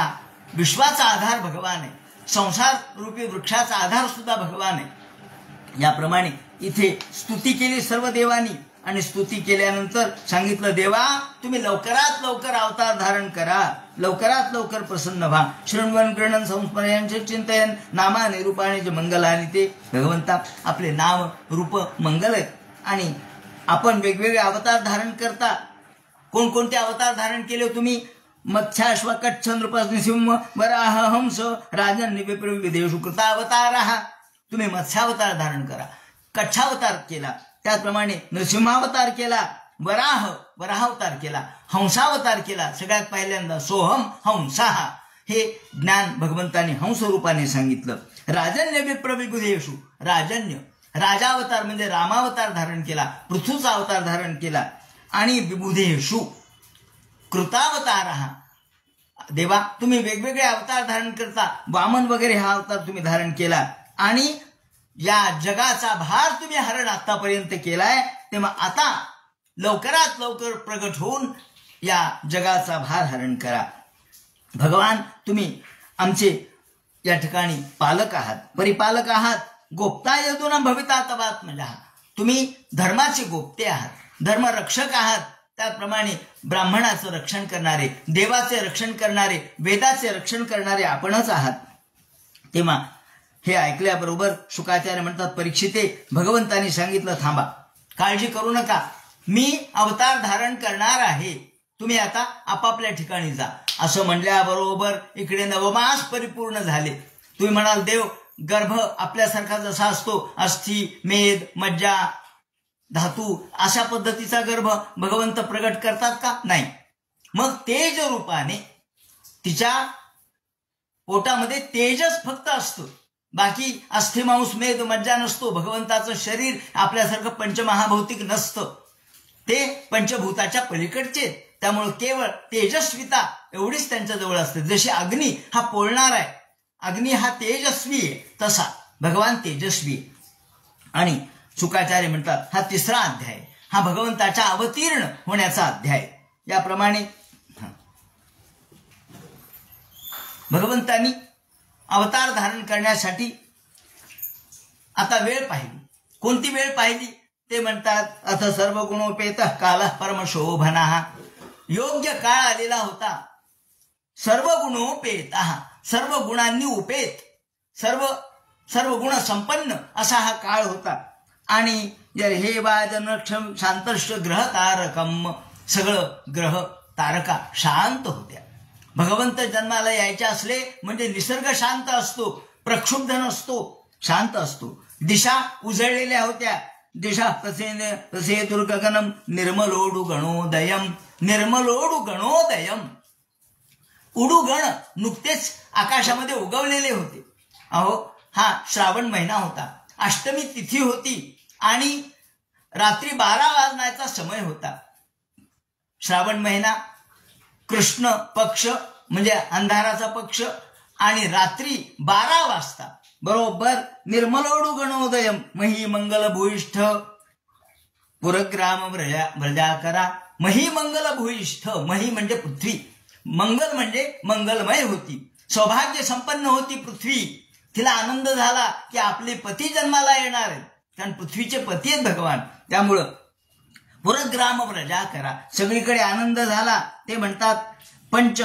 विश्वाचा आधार भगवान आहे. संसार रूपी वृक्षाचा आधार सुद्धा भगवान आहे. याप्रमाणे इथे स्तुती केली सर्व देवांनी आणि स्तुती केल्यानंतर सांगितलं, देवा तुम्ही लवकरात लवकर अवतार धारण करा, लवकरात लवकर प्रसन्न व्हा. शृण्वन गृणन संस्मरणांचे चिंतन नामाने रूपाने मंगल. आणि ते भगवंता आपले नाव रूप मंगल आहेत. आणि आपण वेगवेगळे अवतार धारण करता. कोणकोणते अवतार धारण केले तुम्ही? मत्स्याश्व कच्छ नृप सिंह वराह हंस राजन्य विप्र विदेशु कृता अवतार. तुम्ही मत्स्यावतार धारण करा, कच्छावतार केला, त्याचप्रमाणे नृसिंहावतार केला, वराहावतार केला, हंसावतार केला. सगळ्यात पहिल्यांदा सोहम हंसाहा हे ज्ञान भगवंताने हंस रूपाने सांगितलं. राजन्य विप्र विबुधेषु, राजन्य राजावतार म्हणजे रामावतार धारण केला, पृथ्वीचा अवतार धारण केला. आणि विबुधेषु कृतावतार. देवा तुम्ही वेगवेगळे अवतार धारण करता. वामन वगैरे हा अवतार तुम्ही धारण केला आणि या जगाचा भार तुम्ही हरण आतापर्यंत केलाय. तेव्हा आता लवकरात लवकर प्रगट होऊन या जगाचा भार हरण करा. भगवान तुम्ही आमचे या ठिकाणी पालक आहात, परिपालक आहात. गोप्ता यदुना भविता तवात्मजा, तुम्ही धर्माचे गोप्ते आहात, धर्मरक्षक आहात. त्याप्रमाणे ब्राह्मणाचं रक्षण करणारे, देवाचे रक्षण करणारे, वेदाचे रक्षण करणारे आपणच आहात. तेव्हा हे ऐकल्याबरोबर शुकाचार्य म्हणतात, परीक्षिते भगवंतांनी सांगितलं, थांबा, काळजी करू नका, मी अवतार धारण करणार आहे, तुम्ही आता आपापल्या ठिकाणी जा. असं म्हणल्याबरोबर इकडे नवमास परिपूर्ण झाले. तुम्ही म्हणाल, देव गर्भ आपल्यासारखा जसा असतो, अस्थि मेद मज्जा धातू अशा पद्धतीचा गर्भ भगवंत प्रगट करतात का? नाही. मग तेज रूपाने तिच्या पोटामध्ये तेजच फक्त असतं, बाकी अस्थिमांस मेद मज्जा नसतो. भगवंताचं शरीर आपल्यासारखं पंचमहाभौतिक नसतं, ते पंचभूताच्या पलीकडचे. त्यामुळे केवळ तेजस्विता एवढीच त्यांच्या जवळ असते. जशी अग्नी हा पोळणार आहे, अग्नी हा तेजस्वी आहे, तसा भगवान तेजस्वी आहे. आणि शुकाचार्य म्हणतात, हा तिसरा अध्याय, हा भगवंताच्या अवतीर्ण होण्याचा अध्याय. याप्रमाणे भगवंतांनी अवतार धारण करण्यासाठी आता वेळ पाहिली. कोणती वेळ पाहिली? ते म्हणतात, अथ सर्व गुणोपेत काल परमशोभना. योग्य काळ आलेला होता. सर्व गुणोपेत, सर्व गुणांनी उपेत, सर्व गुण संपन्न असा हा काळ होता. आणि हे वाजनक्षम शांतश्च ग्रह तारकम, सगळं ग्रह तारका शांत होत्या. भगवंत जन्माला यायचे असले म्हणजे निसर्ग शांत असतो, प्रक्षुब्ध नसतो, शांत असतो. दिशा उजळलेल्या होत्या. दिशा तसे दुर्गगनम निर्मलोडु गणोदयम, निर्मलोडु गणोदयम. उडुगण नुकतेच आकाशामध्ये उगवलेले होते. अहो, हा श्रावण महिना होता, अष्टमी तिथी होती आणि रात्री 12 वाजण्याचा समय होता. श्रावण महिना कृष्ण पक्ष म्हणजे अंधाराचा पक्ष, आणि रात्री 12 वाजता बरोबर निर्मलोडु गणोदयम मही मंगल भूयिष्ठ पुरग्राम व्रजाकरा. मही मंगल भूयिष्ठ, मही म्हणजे पृथ्वी, मंगल म्हणजे मंगलमय होती, सौभाग्य संपन्न होती पृथ्वी. तिला आनंद झाला की आपले पती जन्माला येणार आहेत, कारण पृथ्वीचे पती आहेत भगवान. त्यामुळं पुरग्राम व्रजा करा, सगळीकडे आनंद झाला. ते म्हणतात, पंच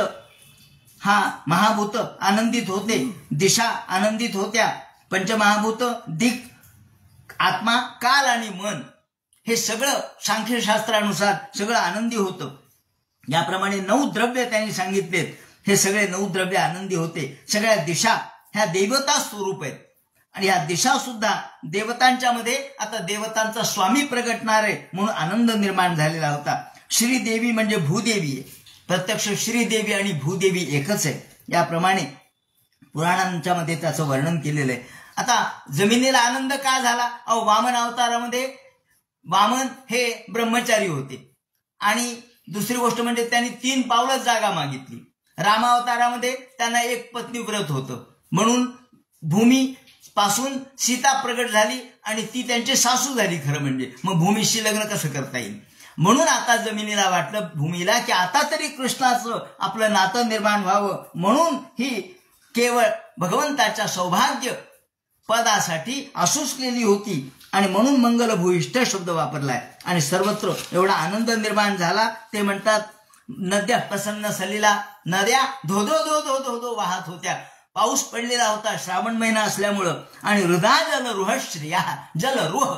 हा महाभूत आनंदित होते, दिशा आनंदित होत्या. पंचमहाभूत दिक, आत्मा, काल आणि मन हे सगळं सांख्यशास्त्रानुसार सगळं आनंदी होतं. याप्रमाणे 9 द्रव्य त्यांनी सांगितलेत, हे सगळे 9 द्रव्य आनंदी होते. सगळ्या दिशा ह्या देवता स्वरूप आहेत आणि ह्या दिशा सुद्धा देवतांच्या मध्ये आता देवतांचा स्वामी प्रगटणार आहे म्हणून आनंद निर्माण झालेला होता. श्रीदेवी म्हणजे भूदेवी आहे, प्रत्यक्ष श्रीदेवी आणि भूदेवी एकच आहे. याप्रमाणे पुराणांच्या मध्ये त्याचं वर्णन केलेलं आहे. आता जमिनीला आनंद का झाला? अहो, वामन अवतारामध्ये वामन हे ब्रह्मचारी होते आणि दुसरी गोष्ट म्हणजे त्यांनी 3 पावलं जागा मागितली. रामावतारामध्ये त्यांना 1 पत्नी व्रत होतं म्हणून भूमी पासून सीता प्रगट झाली आणि ती त्यांची सासू झाली. खरं म्हणजे मग भूमीशी लग्न कसं करता येईल? म्हणून आता जमिनीला वाटलं, भूमीला, की आता तरी कृष्णाचं आपलं नातं निर्माण व्हावं, म्हणून ही केवळ भगवंताच्या सौभाग्य पदासाठी आसुसलेली होती. आणि म्हणून मंगलभूयिष्ठ शब्द वापरलाय. आणि सर्वत्र एवढा आनंद निर्माण झाला. ते म्हणतात नद्या प्रसन्न सलिला, नद्या धो धो धो धो धो धो वाहत होत्या. पाऊस पडलेला होता श्रावण महिना असल्यामुळं. आणि हृदा जलरुह श्रिया, जलरुह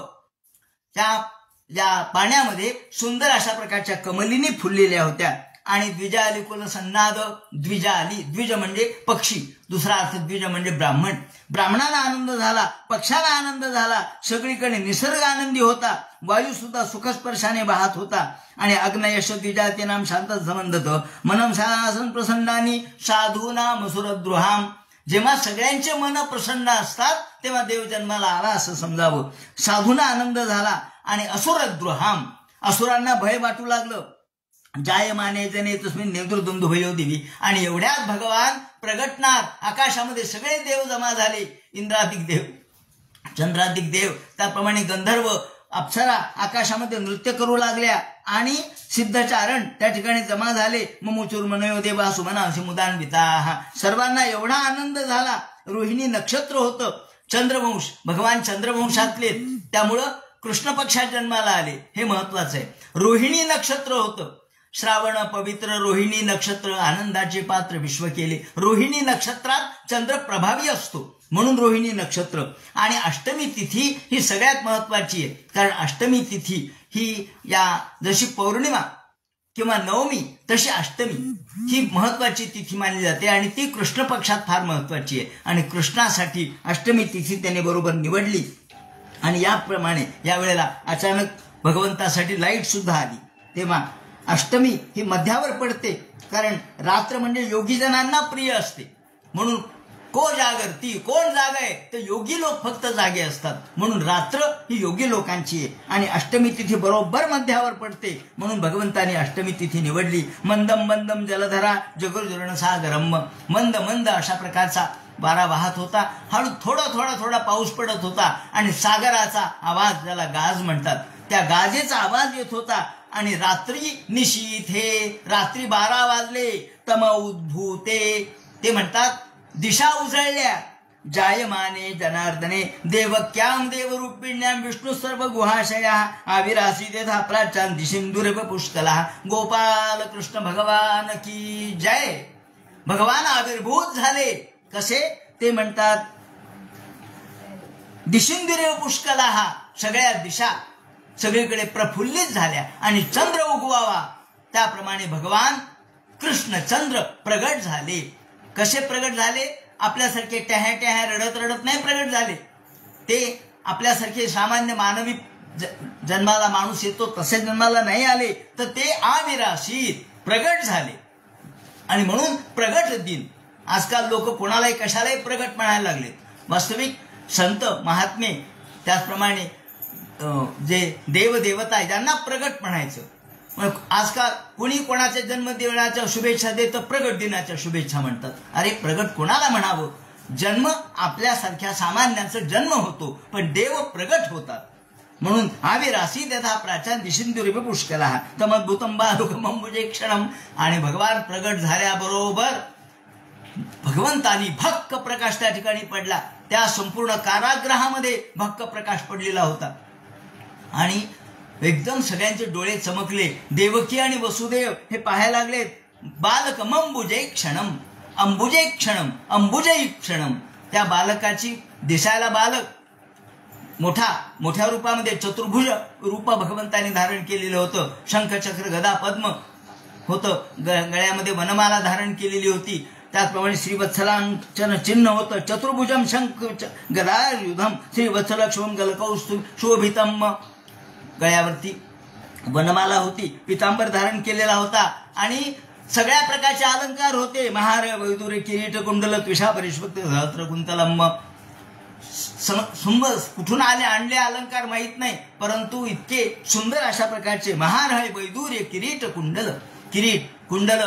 त्या पाण्यामध्ये सुंदर अशा प्रकारच्या कमलिनी फुललेल्या होत्या. आणि द्विजाली कुल सन्नाद, द्विजाली, द्विज म्हणजे पक्षी, दुसरा अर्थ द्विज म्हणजे ब्राह्मण. ब्राह्मणाला आनंद झाला, पक्षाला आनंद झाला, सगळीकडे निसर्ग आनंदी होता. वायू सुद्धा सुखस्पर्शाने वाहत होता. आणि अग्नयश द्विजाती नाम शांत संबंधत मनम शासन प्रसन्नानी साधूनाम सुरद्रुहाम. जेव्हा सगळ्यांचे मन प्रसन्न असतात तेव्हा देव जन्माला आला असं समजावं. साधूना आनंद झाला. आणि असुरद्रुहाम, असुरांना भय वाटू लागलं. जायमाने जने तस्मिन् नेतृद्वंद्वयो दिवी. आणि एवढ्यात भगवान प्रगटणार. आकाशामध्ये सगळे देव जमा झाले. इंद्रादिक देव, चंद्रादिक देव, त्याप्रमाणे गंधर्व अप्सरा आकाशामध्ये नृत्य करू लागल्या. आणि सिद्धचारण त्या ठिकाणी जमा झाले. ममुचूर मनयो देवा सुमनांशी मुदान्विता. सर्वांना एवढा आनंद झाला. रोहिणी नक्षत्र होतं. चंद्रवंश, भगवान चंद्रवंशातले, त्यामुळं कृष्ण पक्षात जन्माला आले. हे महत्वाचं आहे. रोहिणी नक्षत्र होतं. श्रावण पवित्र रोहिणी नक्षत्र आनंदाचे पात्र विश्व केले. रोहिणी नक्षत्रात चंद्र प्रभावी असतो म्हणून रोहिणी नक्षत्र. आणि अष्टमी तिथी ही सगळ्यात महत्वाची आहे. कारण अष्टमी तिथी ही या जशी पौर्णिमा किंवा नवमी तशी अष्टमी ही महत्वाची तिथी मानली जाते. आणि ती कृष्ण पक्षात फार महत्वाची आहे. आणि कृष्णासाठी अष्टमी तिथी त्याने बरोबर निवडली. आणि याप्रमाणे यावेळेला अचानक भगवंतासाठी लाईट सुद्धा आली. तेव्हा अष्टमी ही मध्यावर पडते. कारण रात्र म्हणजे योगीजनांना प्रिय असते. म्हणून को जागरती, कोण जाग आहे तर योगी लोक फक्त जागे असतात. म्हणून रात्र ही योगी लोकांची आहे. आणि अष्टमी तिथी बरोबर मध्यावर पडते म्हणून भगवंताने अष्टमी तिथी निवडली. मंदम मंदम जलधरा जगुर्जुरण सागरम. मंद मंद अशा प्रकारचा वारा वाहत होता. हळू थोडा थोडा थोडा पाऊस पडत होता. आणि सागराचा आवाज, ज्याला गाज म्हणतात, त्या गाजेचा आवाज येत होता. आणि रात्री निशीथ, हे रात्री 12 वाजले. तम उद्भूते, ते म्हणतात दिशा उजळल्या. जायमाने जनार्दने देवक्याम देवरूपिण्याम विष्णू सर्व गुहाशया आविरासी तेथा प्राचान दिशिंदुरेव पुष्कला. गोपाल कृष्ण भगवान की जय. भगवान आविर्भूत झाले. कसे ते म्हणतात दिशिंदुरेव पुष्कला, सगळ्या दिशा सगळीकडे प्रफुल्लित झाल्या. आणि चंद्र उगवावा त्याप्रमाणे भगवान कृष्ण चंद्र प्रगट झाले. कसे प्रगट झाले? आपल्यासारखे टॅह्या टॅह्या रडत रडत नाही प्रगट झाले. ते आपल्यासारखे सामान्य मानवी जन्माला माणूस येतो तसे जन्माला नाही आले. तर ते आविराशीत प्रगट झाले. आणि म्हणून प्रगट दिन. आजकाल लोक कोणालाही कशालाही प्रगट म्हणायला लागले. वास्तविक संत महात्मे, त्याचप्रमाणे जे देवदेवता आहे त्यांना प्रगट म्हणायचं. आजकाल कोणी कोणाच्या जन्मदिनाच्या शुभेच्छा देतं, प्रगट दिनाच्या शुभेच्छा म्हणतात. अरे प्रगट कोणाला म्हणावं? जन्म आपल्यासारख्या सामान्यांचा जन्म होतो, पण देव प्रगट होतात. म्हणून आविरासी तथा प्राचान दिशिंदुरेव पुष्कला तमद्भुतम बालुकमं मुजे क्षणम. आणि भगवान प्रगट झाल्याबरोबर भगवंतानी भक्क प्रकाश त्या ठिकाणी पडला. त्या संपूर्ण कारागृहामध्ये भक्क प्रकाश पडलेला होता. आणि एकदम सगळ्यांचे डोळे चमकले. देवकी आणि वसुदेव हे पाहायला लागलेत. बालकम अंबुजे क्षणम, अंबुजे क्षणम, अंबुजे क्षणम. त्या बालकाची, दिसायला बालक मोठ्या रूपामध्ये चतुर्भुज रूप भगवंताने धारण केलेलं होतं. शंख चक्र गदा पद्म होतं. गळ्यामध्ये वनमाला धारण केलेली होती. त्याचप्रमाणे श्रीवत्सलांचन चिन्ह होतं. चतुर्भुजम शंख गदा युधम श्रीवत्सलक्ष्मम गलकौस्तुभ शोभितम. गळ्यावरती वनमाला होती. पितांबर धारण केलेला होता. आणि सगळ्या प्रकारचे अलंकार होते. महार वैदुरे किरीट कुंडल त्विषा परिष्वक्त सहस्त्र कुंतलम. सुंदर कुठून आणले अलंकार माहित नाही, परंतु इतके सुंदर अशा प्रकारचे महार आहे, वैदुर्य, किरीट कुंडल, किरीट कुंडल,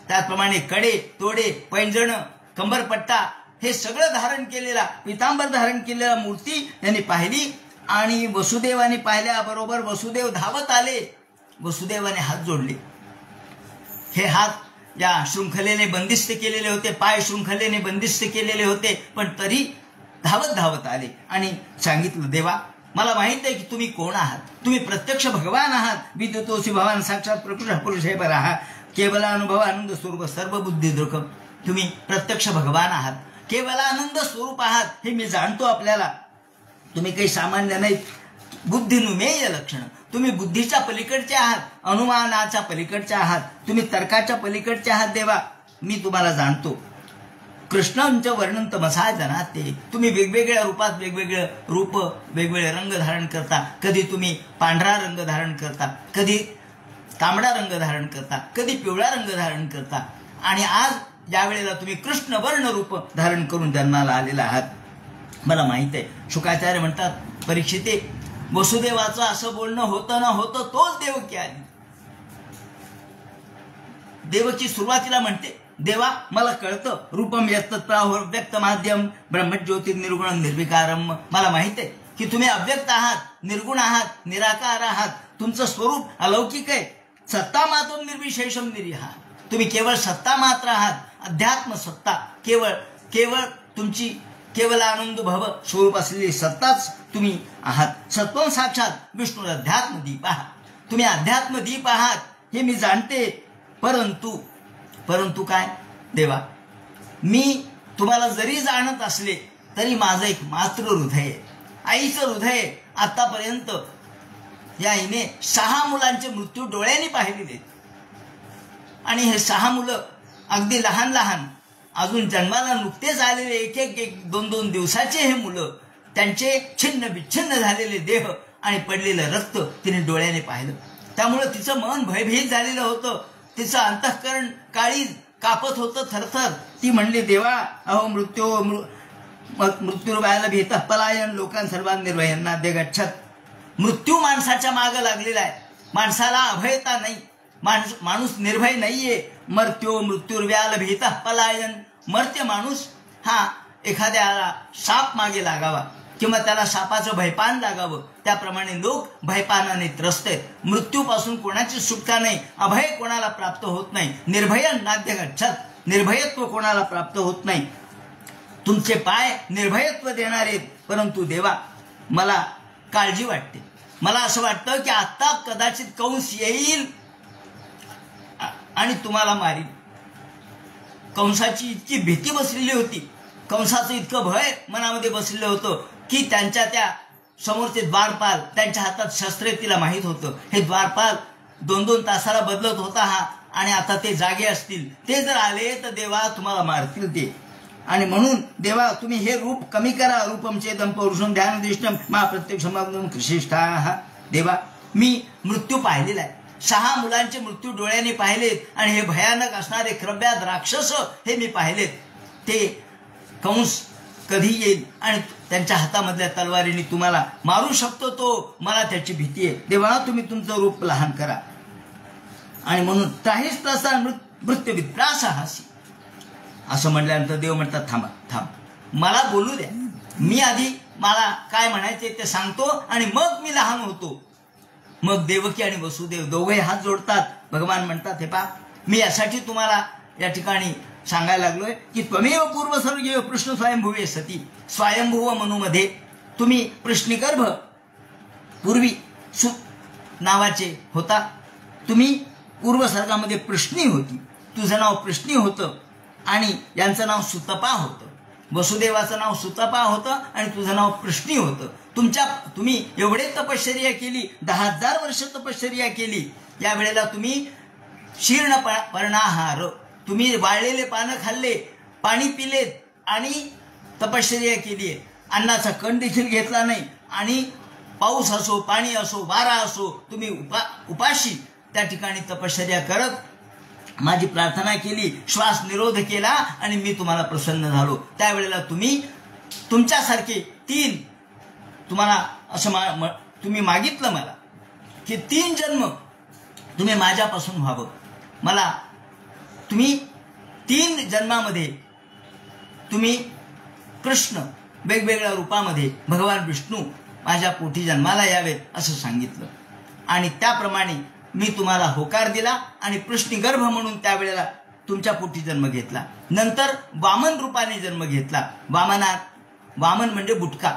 त्याचप्रमाणे कडे तोडे पैंजण कंबरपट्टा हे सगळं धारण केलेला, पितांबर धारण केलेला मूर्ती त्यांनी पाहिली. आणि वसुदेवाने पाहिल्याबरोबर वसुदेव धावत आले. वसुदेवाने हात जोडले. हे हात या शृंखलेने बंदिस्त केलेले होते, पाय शृंखलेने बंदिस्त केलेले होते, पण तरी धावत धावत आले आणि सांगितलं, देवा मला माहित आहे की तुम्ही कोण आहात. तुम्ही प्रत्यक्ष भगवान आहात. विद्युतोसी भवान साक्षात प्रकृष्ट पुरुष हे पराहा केवल अनुभव आनंद स्वरूप सर्व बुद्धी दृक. तुम्ही प्रत्यक्ष भगवान आहात, केवल आनंद स्वरूप आहात हे मी जाणतो. आपल्याला तुम्ही काही सामान्य नाहीत. बुद्धिनुमेय लक्षण. तुम्ही बुद्धीच्या पलीकडचे आहात, अनुमानाच्या पलीकडचे आहात, तुम्ही तर्काच्या पलीकडचे आहात. देवा मी तुम्हाला जाणतो. कृष्णांचं वर्णन तमसा जनात ते. तुम्ही वेगवेगळ्या रूपात वेगवेगळे रूप वेगवेगळे रंग धारण करता. कधी तुम्ही पांढरा रंग धारण करता, कधी तांबडा रंग धारण करता, कधी पिवळा रंग धारण करता. आणि आज ज्या वेळेला तुम्ही कृष्ण वर्ण रूप धारण करून जन्माला आलेला आहात. मला माहित आहे. शुकाचार्य म्हणतात, परीक्षिते वसुदेवाचं असं बोलणं होतं न होतं तोच देवकी आली. देवकी सुरुवातीला म्हणते, देवा मला कळतं. रूपम यत्तत्प्राहो व्यक्त माध्यम ब्रह्मज्योती निर्गुण निर्विकारम. मला माहित आहे की तुम्ही अव्यक्त आहात, निर्गुण आहात, निराकार आहात. तुमचं स्वरूप अलौकिक आहे. सत्ता मातून निर्विशेषम निरीहा. तुम्ही केवळ सत्ता मात्र आहात. अध्यात्म सत्ता, केवळ तुमची केवल आनंद भव स्वरूप असलेली सत्ताच तुम्ही आहात. सत्वम साक्षात विष्णू अध्यात्मदीप आहात. तुम्ही अध्यात्मदीप आहात हे मी जाणते. परंतु काय देवा, मी तुम्हाला जरी जाणत असले तरी माझं एक मात्र हृदय आहे, आईचं हृदय. आतापर्यंत या आईने 6 मुलांचे मृत्यू डोळ्यांनी पाहिलेले. आणि हे 6 मुलं अगदी लहान लहान, अजून जन्माला नुकतेच आलेले, एक 2 दिवसाचे हे मुलं, त्यांचे छिन्न विच्छिन्न झालेले देह आणि पडलेलं रक्त तिने डोळ्याने पाहिलं. त्यामुळे तिचं मन भयभीत झालेलं होतं. तिचं अंतःकरण काळी कापत होतं थरथर. ती म्हणली, देवा अहो मृत्यू व्हायला भीत पलायन लोकां सर्वांनी निर्भयांना दे गच्छत. मृत्यू माणसाच्या मागं लागलेला आहे. माणसाला अभयता नाही. माणूस निर्भय नाहीये. मृत्युर्व्याल भीत पलायन. मर्त्य माणूस हा एखाद्याला साप मागे लागावा किंवा त्याला सापाचं भयपान लागावं, त्याप्रमाणे लोक भयपानाने त्रस्त आहेत. मृत्यूपासून कोणाची सुटका नाही. अभय कोणाला प्राप्त होत नाही. निर्भयन नाद्य गच्छत. निर्भयत्व कोणाला प्राप्त होत नाही. तुमचे पाय निर्भयत्व देणार आहेत. परंतु देवा मला काळजी वाटते. मला असं वाटतं की आता कदाचित कंस येईल आणि तुम्हाला मारील. कंसाची इतकी भीती बसलेली होती, कंसाचं इतकं भय मनामध्ये बसलेलं होतं की त्यांच्या त्या समोरचे द्वारपाल, त्यांच्या हातात शस्त्र तिला माहीत होतं. हे द्वारपाल 2-2 तासाला बदलत होता हा, आणि आता ते जागे असतील. ते जर आले तर देवा तुम्हाला मारतील ते. आणि म्हणून देवा तुम्ही हे रूप कमी करा. रूपम चेतम पौरुषम ध्यानदिष्टम मा प्रत्यक्षम कृषिष्ठा. देवा मी मृत्यू पाहिलेला आहे. 6 मुलांचे मृत्यू डोळ्याने पाहिलेत. आणि हे भयानक असणारे क्रव्यात राक्षस हे मी पाहिलेत. ते कंस कधी येईल आणि त्यांच्या हातामधल्या तलवारीने तुम्हाला मारू शकतो तो, मला त्याची भीती आहे. देवा तुम्ही तुमचं रूप लहान करा. आणि म्हणून ताहीच तसा मृत्यू विप्रास हासी. असं म्हटल्यानंतर देव म्हणतात, थांब मला बोलू द्या. मी आधी मला काय म्हणायचे ते सांगतो आणि मग मी लहान होतो. मग देवकी आणि वसुदेव दोघे हात जोडतात. भगवान म्हणतात, हे पहा मी यासाठी तुम्हाला या ठिकाणी सांगायला लागलोय की त्वमेव पूर्वसर्गीय कृष्ण स्वयंभुवे सती. स्वयंभुव मनूमध्ये तुम्ही प्रश्निगर्भ पूर्वी नावाचे होता. तुम्ही पूर्वसर्गामध्ये प्रश्नी होती. तुझं नाव प्रश्नी होतं आणि यांचं नाव सुतपा होतं. वसुदेवाचं नाव सुतपा होतं आणि तुझं नाव प्रश्नी होतं. तुम्ही एवढे तपश्चर्या केली, 10,000 वर्ष तपश्चर्या केली. या वेळेला तुम्ही शीर्ण पर्णाहार, तुम्ही वाळलेले पानं खाल्ले, पाणी पिलेत आणि तपश्चर्या केली आहे. अन्नाचा कण देखील घेतला नाही. आणि पाऊस असो, पाणी असो, वारा असो, तुम्ही उपाशी त्या ठिकाणी तपश्चर्या करत माझी प्रार्थना केली, श्वास निरोध केला आणि मी तुम्हाला प्रसन्न झालो. त्यावेळेला तुम्ही तुमच्यासारखे 3 तुम्हाला असं तुम्ही मागितलं मला की 3 जन्म तुम्ही माझ्यापासून व्हावं. मला तुम्ही 3 जन्मामध्ये तुम्ही कृष्ण वेगवेगळ्या रूपामध्ये भगवान विष्णू माझ्या पोटी जन्माला यावेत असं सांगितलं. आणि त्याप्रमाणे मी तुम्हाला होकार दिला आणि प्रश्निगर्भ म्हणून त्यावेळेला तुमच्या पोटी जन्म घेतला. नंतर वामन रूपाने जन्म घेतला. वामन म्हणजे बुटका.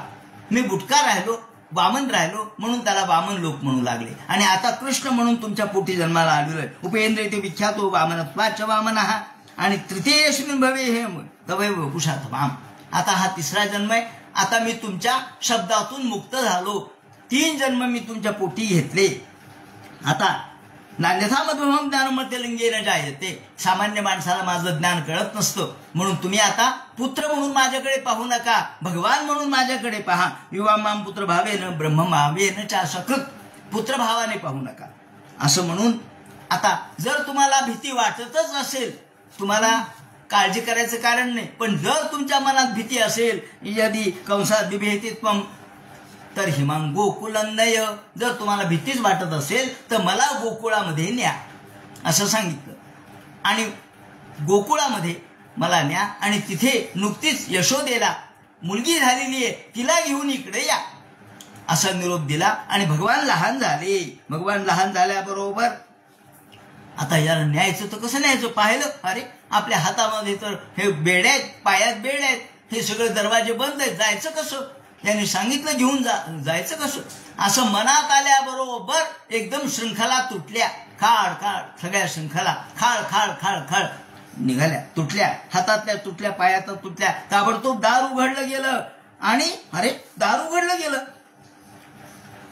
मी बुटका राहिलो वामन राहिलो म्हणून त्याला वामन लोक म्हणू लागले. आणि आता कृष्ण म्हणून तुमच्या पोटी जन्माला आलेलोय. उपेंद्र ते विख्यातो वामन स्वाच वामन हा आणि तृतीयस्मिन भवे हे तवैव वपुषात वाम. आता हा तिसरा जन्म आहे. आता मी तुमच्या शब्दातून मुक्त झालो. 3 जन्म मी तुमच्या पोटी घेतले. आता नान्यथा मध्वम ज्ञानमते लिंगेन जायते. सामान्य माणसाला माझं ज्ञान कळत नसतं म्हणून तुम्ही आता पुत्र म्हणून माझ्याकडे पाहू नका, भगवान म्हणून माझ्याकडे पहा. युवा माम पुत्र भावेन ब्रह्म भावेन चा सकृत. पुत्र भावाने पाहू नका असं म्हणून. आता जर तुम्हाला भीती वाटतच असेल, तुम्हाला काळजी करायचं कारण नाही, पण जर तुमच्या मनात भीती असेल, यदि कंसात बिभेतित्वम तर हिमांग गोकुलंदय, जर तुम्हाला भीतीच वाटत असेल तर मला गोकुळामध्ये न्या असं सांगितलं. आणि गोकुळामध्ये मला न्या आणि तिथे नुकतीच यशोदेला मुलगी झालेली आहे, तिला घेऊन इकडे या असा निरोप दिला. आणि भगवान लहान झाले. भगवान लहान झाल्याबरोबर आता याला न्यायचं तर कसं न्यायचं पाहिलं, अरे आपल्या हातामध्ये तर हे बेड आहेत, पायात बेड आहेत, हे सगळे दरवाजे बंद आहेत, जायचं कसं. त्यांनी सांगितलं घेऊन जायचं कसं. असं मनात आल्याबरोबर एकदम शृंखला तुटल्या. खाड खाड सगळ्या शृंखला खाळ खाळ खाळ खाळ निघाल्या, तुटल्या. हातातल्या तुटल्या, पायात तुटल्या. ताबडतोब दार उघडलं गेलं आणि अरे दार उघडलं गेलं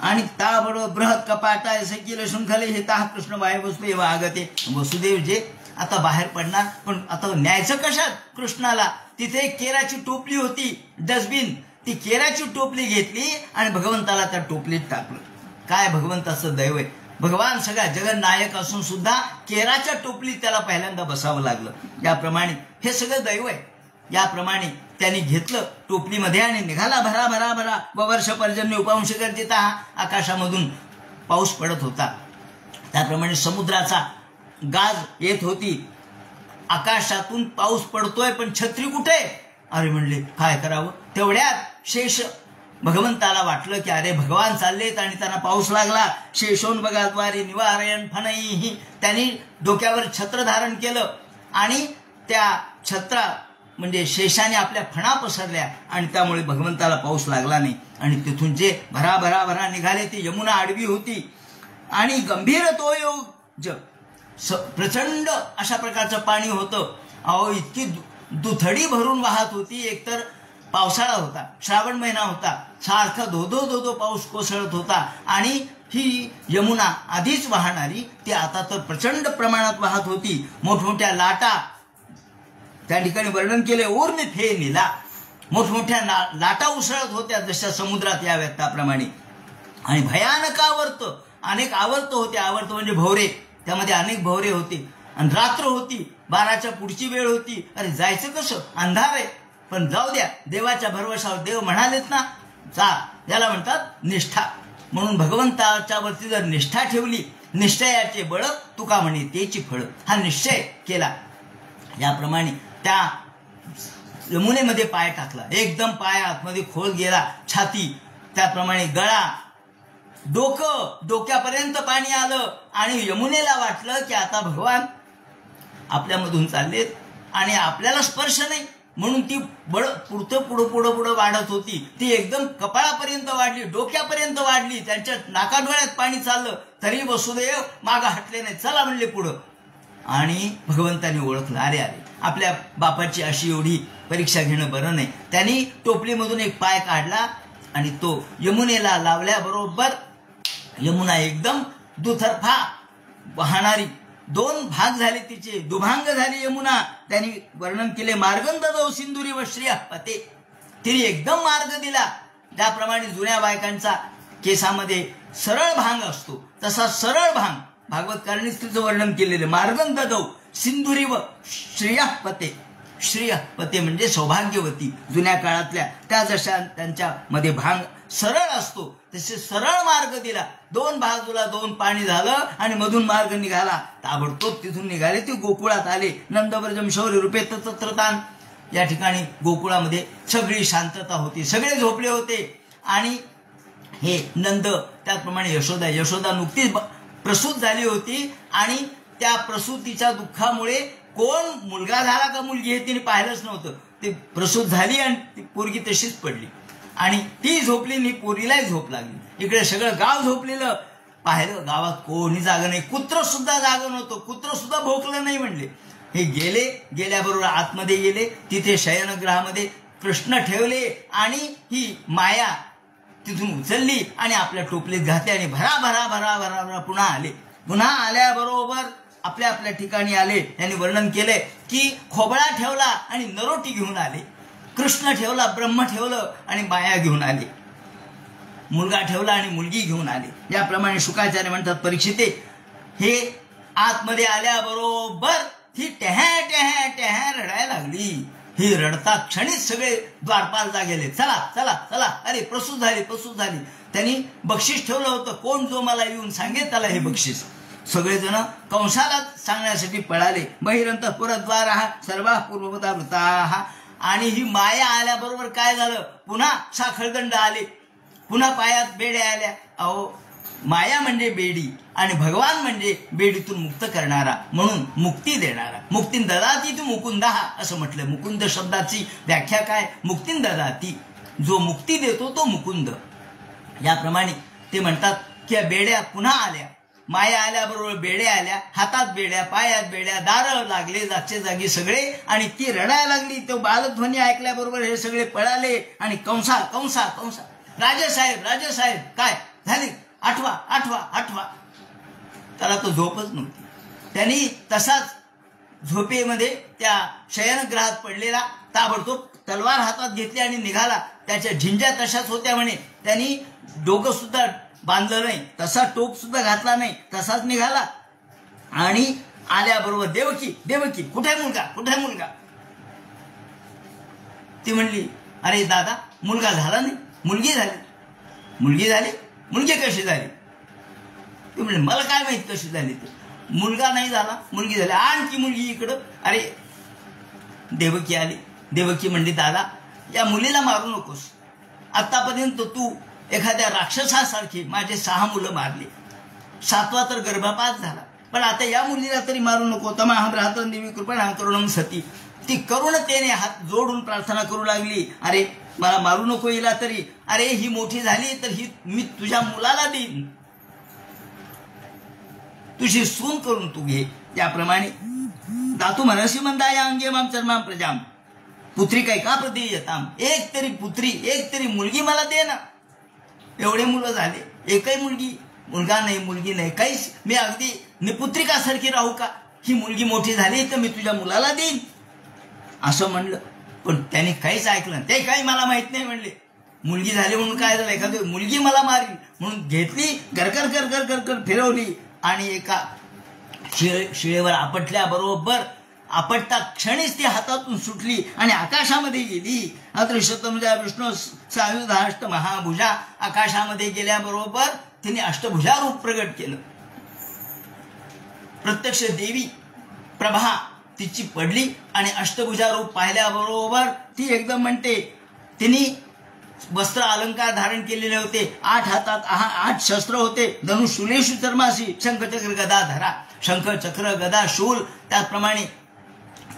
आणि ताबडतोब बृहत कपाटा असं केलं शृंखले हे ताह कृष्ण बाहेर बसतो एव्हा आगते. वसुदेव जे आता बाहेर पडणार, पण आता न्यायचं कशात कृष्णाला. तिथे एक केराची टोपली होती, डस्टबिन. ती केराची टोपली घेतली आणि भगवंताला त्या टोपलीत टाकलं. काय भगवंताचं दैव आहे. भगवान सगळ्या जगन्नायक असून सुद्धा केराच्या टोपलीत त्याला पहिल्यांदा बसावं लागलं. याप्रमाणे हे सगळं दैव आहे. याप्रमाणे त्यांनी घेतलं टोपलीमध्ये आणि निघाला भरा भरा भरा. वर्ष पर्जन्य उपांश गर्जिता. आकाशामधून पाऊस पडत होता. त्याप्रमाणे समुद्राचा गाज येत होती. आकाशातून पाऊस पडतोय पण छत्री कुठे. अरे म्हणले काय करावं. तेवढ्यात शेष भगवंताला वाटलं की अरे भगवान चाललेत आणि त्यांना पाऊस लागला. शेषोन बगाद्वारे निवारयन फणैहि. त्यांनी डोक्यावर छत्र धारण केलं आणि त्या छत्रा म्हणजे शेषाने आपल्या फणा पसरल्या आणि त्यामुळे भगवंताला पाऊस लागला नाही. आणि तिथून जे भरा भरा भरा निघाले ती यमुना आडवी होती आणि गंभीर तो योग प्रचंड अशा प्रकारचं पाणी होतं. अहो इतकी दुथडी भरून वाहत होती. एकतर पावसाळा होता, श्रावण महिना होता, सारखा धोधो धोधो पाऊस कोसळत होता. आणि ही यमुना आधीच वाहणारी ती आता तर प्रचंड प्रमाणात वाहत होती. मोठमोठ्या लाटा त्या ठिकाणी वर्णन केले. ऊर्मी फे निला. मोठमोठ्या लाटा उसळत होत्या जशा समुद्रात याव्यात त्याप्रमाणे. आणि भयानक आवर्त, अनेक आवर्त होते. आवर्त म्हणजे भवरे, त्यामध्ये अनेक भवरे होते. आणि रात्र होती, 12च्या पुढची वेळ होती. अरे जायचं कसं, अंधार आहे. पण जाऊ द्या, देवाच्या भरवशावर. देव म्हणालेत ना जा, याला म्हणतात निष्ठा. म्हणून भगवंताच्या वरती जर निष्ठा ठेवली, निश्चयाचे बळ तुका म्हणे तेची फळ. हा निश्चय केला. याप्रमाणे त्या यमुनेमध्ये पाय टाकला. एकदम पाय आतमध्ये खोल गेला. छाती, त्याप्रमाणे गळा, डोकं, डोक्यापर्यंत पाणी आलं. आणि यमुनेला वाटलं की आता भगवान आपल्यामधून चाललेत आणि आपल्याला स्पर्श नाही. म्हणून ती बळ पुढं पुढं पुढं पुढं वाढत होती. ती एकदम कपाळापर्यंत वाढली, डोक्यापर्यंत वाढली. त्यांच्या नाकाडोळ्यात पाणी चाललं तरी वसुदेव मागं हटले नाही. चला म्हणले पुढं. आणि भगवंतांनी ओळखलं, अरे अरे आपल्या बापाची अशी एवढी परीक्षा घेणं बरं नाही. त्यांनी टोपलीमधून एक पाय काढला आणि तो यमुनेला लावल्याबरोबर यमुना एकदम दुतर्फा वाहणारी. 2 भाग झाले तिचे, दुभांग झाली यमुना. त्यांनी वर्णन केले मार्गंद दौ सिंधुरी व श्रिय पते. तिने एकदम मार्ग दिला. ज्याप्रमाणे जुन्या बायकांचा केसामध्ये सरळ भांग असतो तसा सरळ भांग भागवतकारांनीच तिचं वर्णन केलेलं. मार्गंद दौ सिंधुरी व श्रिय पते. श्रिय पते म्हणजे सौभाग्यवती. जुन्या काळातल्या त्या जशा त्यांच्यामध्ये भांग सरळ असतो तसे सरळ मार्ग दिला. 2 बाजूला 2 पाणी झालं आणि मधून मार्ग निघाला. ताबडतोब तिथून निघाले ते गोकुळात आले. नंदव्रजम शौर्य रूपे तत्रतान. या ठिकाणी गोकुळामध्ये सगळी शांतता होती. सगळे झोपले होते. आणि हे नंद, त्याचप्रमाणे यशोदा नुकतीच प्रसूत झाली होती. आणि त्या प्रसूतीच्या दुःखामुळे कोण मुलगा झाला का मुलगी हे तिने पाहिलंच नव्हतं. ती प्रसूत झाली आणि ती पोरगी तशीच पडली. आणि ती झोपली आणि पोरीलाही झोप लागली. इकडे सगळं गाव झोपलेलं. पाहिलं गावात कोणी जागा नाही, कुत्र सुद्धा जागा नव्हतं, कुत्र सुद्धा भोकलं नाही म्हणले. हे गेल्याबरोबर आतमध्ये गेले. तिथे शयनगृहामध्ये कृष्ण ठेवले आणि ही माया तिथून उचलली आणि आपल्या टोपलीत घातली आणि भरा भरा भरा भरा भरा पुन्हा आले. पुन्हा आल्याबरोबर आपल्या आपल्या ठिकाणी आले. त्यांनी वर्णन केलंय की खोबळा ठेवला आणि नरोटी घेऊन आले, कृष्ण ठेवला, ब्रह्म ठेवलं आणि माया घेऊन आले, मुलगा ठेवला आणि मुलगी घेऊन आले. याप्रमाणे शुकाचार्य म्हणतात, परीक्षिते हे आतमध्ये आल्याबरोबर ही टॅහැ टॅහැ टॅහැ रडायला लागली. ही रडता क्षणीच सगळे द्वारपाल जागेले. चला चला चला, अरे प्रसूत झाली. त्यांनी बक्षीस ठेवलं होतं, कोण जो मला येऊन सांगेल त्याला हे बक्षीस. सगळेजण कंसाला सांगण्यासाठी पळाले. बहिरंतपुरद्वार सर्वा पूर्वपदा वृता. आणि ही माया आल्याबरोबर काय झालं, पुन्हा साखळदंड आले, पुन्हा पायात बेड्या आल्या. अहो, माया म्हणजे बेडी आणि भगवान म्हणजे बेडीतून मुक्त करणारा, म्हणून मुक्ती देणारा. मुक्तीन ददाती तू मुकुंदा असं म्हटलं. मुकुंद शब्दाची व्याख्या काय, मुक्तीन ददाती, जो मुक्ती देतो तो मुकुंद. याप्रमाणे ते म्हणतात की बेड्या पुन्हा आल्या. माया आल्याबरोबर बेड्या आल्या, हातात बेड्या, पायात बेड्या, दार लागले जागचे जागी सगळे. आणि ती रडायला लागली. तो बालध्वनी ऐकल्याबरोबर हे सगळे पळाले आणि कंसा कंसा कंसा, राजेसाहेब काय झाली, आठवा. त्याला तो झोपच नव्हती. त्यांनी तसाच झोपेमध्ये त्या शयनग्रहात पडलेला ताबडतोब तलवार हातात घेतली आणि निघाला. त्याच्या झिंज्या तशाच होत्या म्हणे. त्यांनी डोकं सुद्धा बांधलं नाही, तसा टोप सुद्धा घातला नाही, तसाच निघाला. आणि आल्याबरोबर देवकी कुठे मुलगा. ती म्हणली, अरे दादा, मुलगा झाला नाही, मुलगी झाली. मुलगी कशी झाली? ती म्हणली, मला काय माहित कशी झाली. ते मुलगा नाही झाला, मुलगी झाली. आणखी मुलगी इकडं. अरे देवकी आली. देवकी म्हणली, दादा, या मुलीला मारू नकोस. आतापर्यंत तू एखाद्या राक्षसासारखी माझे 6 मुलं मारली, 7वा तर गर्भपात झाला, पण आता या मुलीला तरी मारू नको. तमाहम राहतं देवी कृपा करुणम सती. ती करुणतेने हात जोडून प्रार्थना करू लागली, अरे मला मारू नको हिला तरी. अरे ही मोठी झाली तर ही मी तुझ्या मुलाला देईन, तुझी सून करून तू घे. त्याप्रमाणे दातू मनसी मंदाया अंगे माम चर्माम प्रजाम पुत्री काय का प्रदेयताम. एक तरी पुत्री, एक तरी मुलगी मला दे ना. एवढे मुलं झाले, एकही मुलगा नाही, मुलगी नाही, काहीच. मी अगदी निपुत्रिकासारखी राहू का? ही मुलगी मोठी झाली तर मी तुझ्या मुलाला देईन असं म्हणलं. पण त्याने काहीच ऐकलं. ते काही मला माहित नाही म्हणले. मुलगी झाली म्हणून काय झालं, एखादी मुलगी मला मारली म्हणून घेतली, गरकर फिरवली आणि एका शिळेवर आपटल्याबरोबर आपटता क्षणीच ती हातातून सुटली आणि आकाशामध्ये गेली. अदृश्यतमजा विष्णू सायुधाष्ट महाभुजा. आकाशामध्ये गेल्याबरोबर तिने अष्टभुजा रूप प्रगट केलं. प्रत्यक्ष देवी प्रभा तिची पडली आणि अष्टभुजा रूप पाहिल्याबरोबर ती एकदम म्हणते, तिने वस्त्र अलंकार धारण केलेले होते, 8 हातात 8 शस्त्र होते. धनुशूलेषु चर्मासी शंख चक्र गदा धरा. शंख चक्र गदा शूल, त्याचप्रमाणे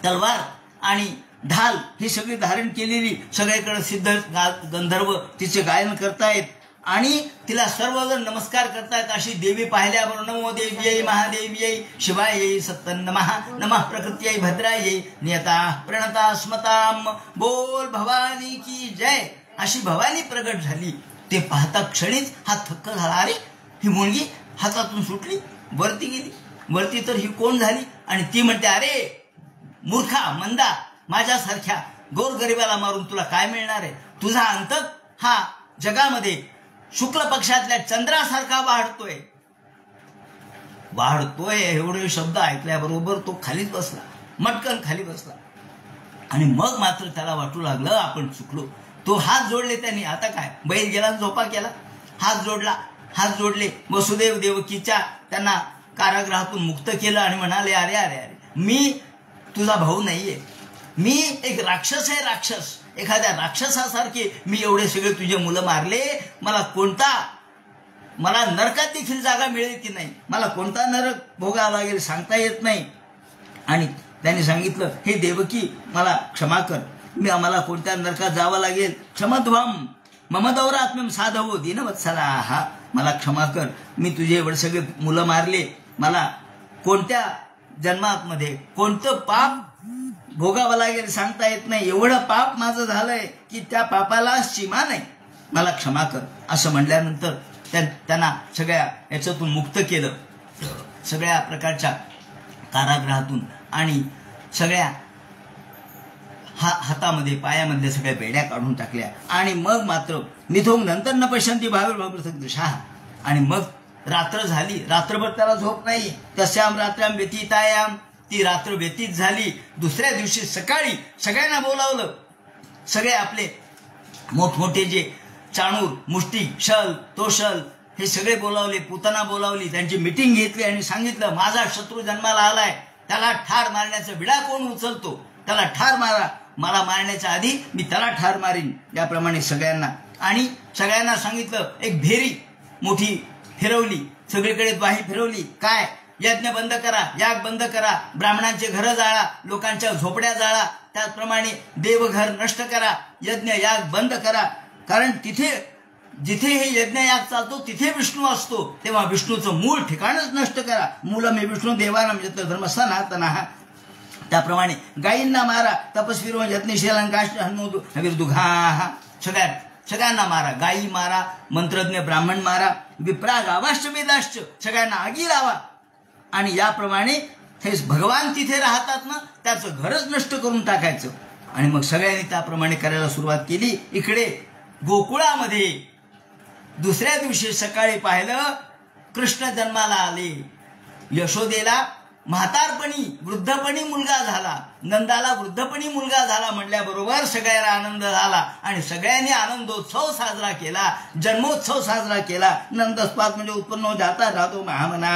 तलवार आणि ढाल ही सगळी धारण केलेली. सगळीकडे सिद्ध गंधर्व तिचे गायन करतायत आणि तिला सर्वजण नमस्कार करतायत. अशी देवी पाहिल्याबरोबर नमो देव्यै महादेव्यै शिवायै सत्तन्नमः नमः प्रकृत्यै भद्रायै नियता प्रणता स्मताम बोल भवानी की जय अशी भवानी प्रगट झाली. ते पाहता क्षणीच हा थक्क झाला. अरे ही मुलगी हातातून सुटली, वरती गेली. वरती तर ही कोण झाली? आणि ती म्हणते, अरे मूर्खा मंदा, माझ्यासारख्या गोरगरिबाला मारून तुला काय मिळणार आहे? तुझा अंतक हा जगामध्ये शुक्ल पक्षातल्या चंद्रासारखा वाढतोय. एवढे शब्द ऐकल्याबरोबर तो खालीच बसला, मटकन खाली बसला. आणि मग मात्र त्याला वाटू लागलं आपण चुकलो. तो हात जोडले त्यांनी. आता काय, बैल गेला, झोपा केला, हात जोडले. वसुदेव देवकीच्या त्यांना कारागृहातून मुक्त केलं आणि म्हणाले, अरे अरे अरे, मी तुझा भाऊ नाहीये, मी एक राक्षस आहे. राक्षस, एखाद्या राक्षसासारखे मी एवढे सगळे तुझे मुलं मारले. मला नरकात देखील जागा मिळेल की नाही, मला कोणता नरक भोगावा लागेल सांगता येत नाही. आणि त्यांनी सांगितलं, हे देवकी मला क्षमा कर, मी आम्हाला कोणत्या नरकात जावं लागेल, क्षमध्वम. मम दौरात्म्यम साधवो दीनवत्सला, मला क्षमा कर, मी तुझे एवढे सगळे मुलं मारले, मला कोणत्या जन्मात कोणतं पाप भोगावं लागेल सांगता येत नाही, एवढं पाप माझं झालंय की त्या पापाला सीमा नाही, मला क्षमा कर, असं म्हणल्यानंतर त्यांना सगळ्या याच्यातून मुक्त केलं, सगळ्या प्रकारच्या कारागृहातून, आणि सगळ्या हातामध्ये पायामध्ये सगळ्या बेड्या काढून टाकल्या. आणि मग मात्र निथोंग नंतर न पश्यंती भाविर्भाव दिशा. आणि मग रात्र झाली, रात्रभर त्याला झोप नाही. तस्याम रात्राम व्यतीतायाम, ती रात्र व्यतीत झाली. दुसऱ्या दिवशी सकाळी सगळ्यांना बोलावलं, सगळे आपले मोठमोठे जे चाणूर, मुष्टी, शल, तोशल हे सगळे बोलावले, पुतना बोलावली, त्यांची मिटिंग घेतली आणि सांगितलं माझा शत्रू जन्माला आलाय, त्याला ठार मारण्याचा विडा कोण उचलतो, त्याला ठार मारा, मला मारण्याच्या आधी मी त्याला ठार मारीन. याप्रमाणे सगळ्यांना, आणि सगळ्यांना सांगितलं, एक भेरी मोठी फिरवली, सगळीकडे द्वाही फिरवली, काय यज्ञ बंद करा, याग बंद करा, ब्राह्मणांचे घरं जाळा, लोकांच्या झोपड्या जाळा, त्याचप्रमाणे देवघर नष्ट करा, यज्ञ याग बंद करा, कारण जिथे हे यज्ञ याग चालतो तिथे विष्णू असतो, तेव्हा विष्णूचं मूळ ठिकाणच नष्ट करा. मूलमे विष्णू देवानां यत्र धर्म सनातनः. त्याप्रमाणे गायींना मारा, तपस्वीरो यज्ञशीलांकाश्च हनुदुघा, सगळ्यांना मारा, गायी मारा, मंत्रज्ञ ब्राह्मण मारा, विप्रा गावाश्च वेदाश्च, सगळ्यांना आगी लावा. आणि याप्रमाणे हे भगवान तिथे राहतात ना, त्याचं घरच नष्ट करून टाकायचं. आणि मग सगळ्यांनी त्याप्रमाणे करायला सुरुवात केली. इकडे गोकुळामध्ये दुसऱ्या दिवशी सकाळी पाहिलं, कृष्ण जन्माला आले. यशोदेला म्हातारपणी वृद्धपणी मुलगा झाला, नंदाला वृद्धपणी मुलगा झाला म्हणल्याबरोबर सगळ्यांना आनंद झाला आणि सगळ्यांनी आनंदोत्सव साजरा केला, जन्मोत्सव साजरा केला. नंदस्पात म्हणजे उत्पन्न जाता राहतो महामना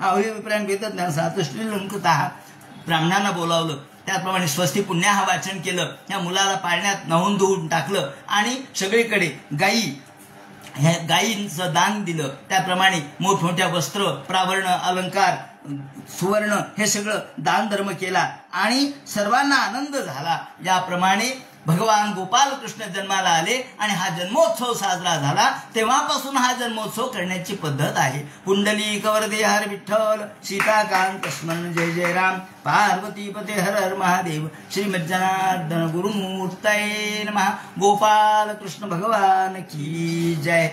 आवळी विप्रायण वेदज्ञान सात श्रीलंकता. ब्राह्मणांना बोलावलं, त्याप्रमाणे स्वस्ती पुण्याहा वाचन केलं, या मुलाला पाळण्यात नवून धुवून टाकलं आणि सगळीकडे गायींचं दान दिलं. त्याप्रमाणे मोठमोठ्या वस्त्र, प्रावरण, अलंकार, सुवर्ण हे सगळं दान धर्म केला आणि सर्वांना आनंद झाला. याप्रमाणे भगवान गोपाल कृष्ण जन्माला आले आणि हा जन्मोत्सव साजरा झाला. तेव्हापासून हा जन्मोत्सव करण्याची पद्धत आहे. पुंडली कवरदे हर विठ्ठल, सीताकांत स्मरण जय जय राम, पार्वती पते हर हर महादेव, श्रीमज्जनार्दन गुरुमूर्तये नमः. गोपाल कृष्ण भगवान की जय.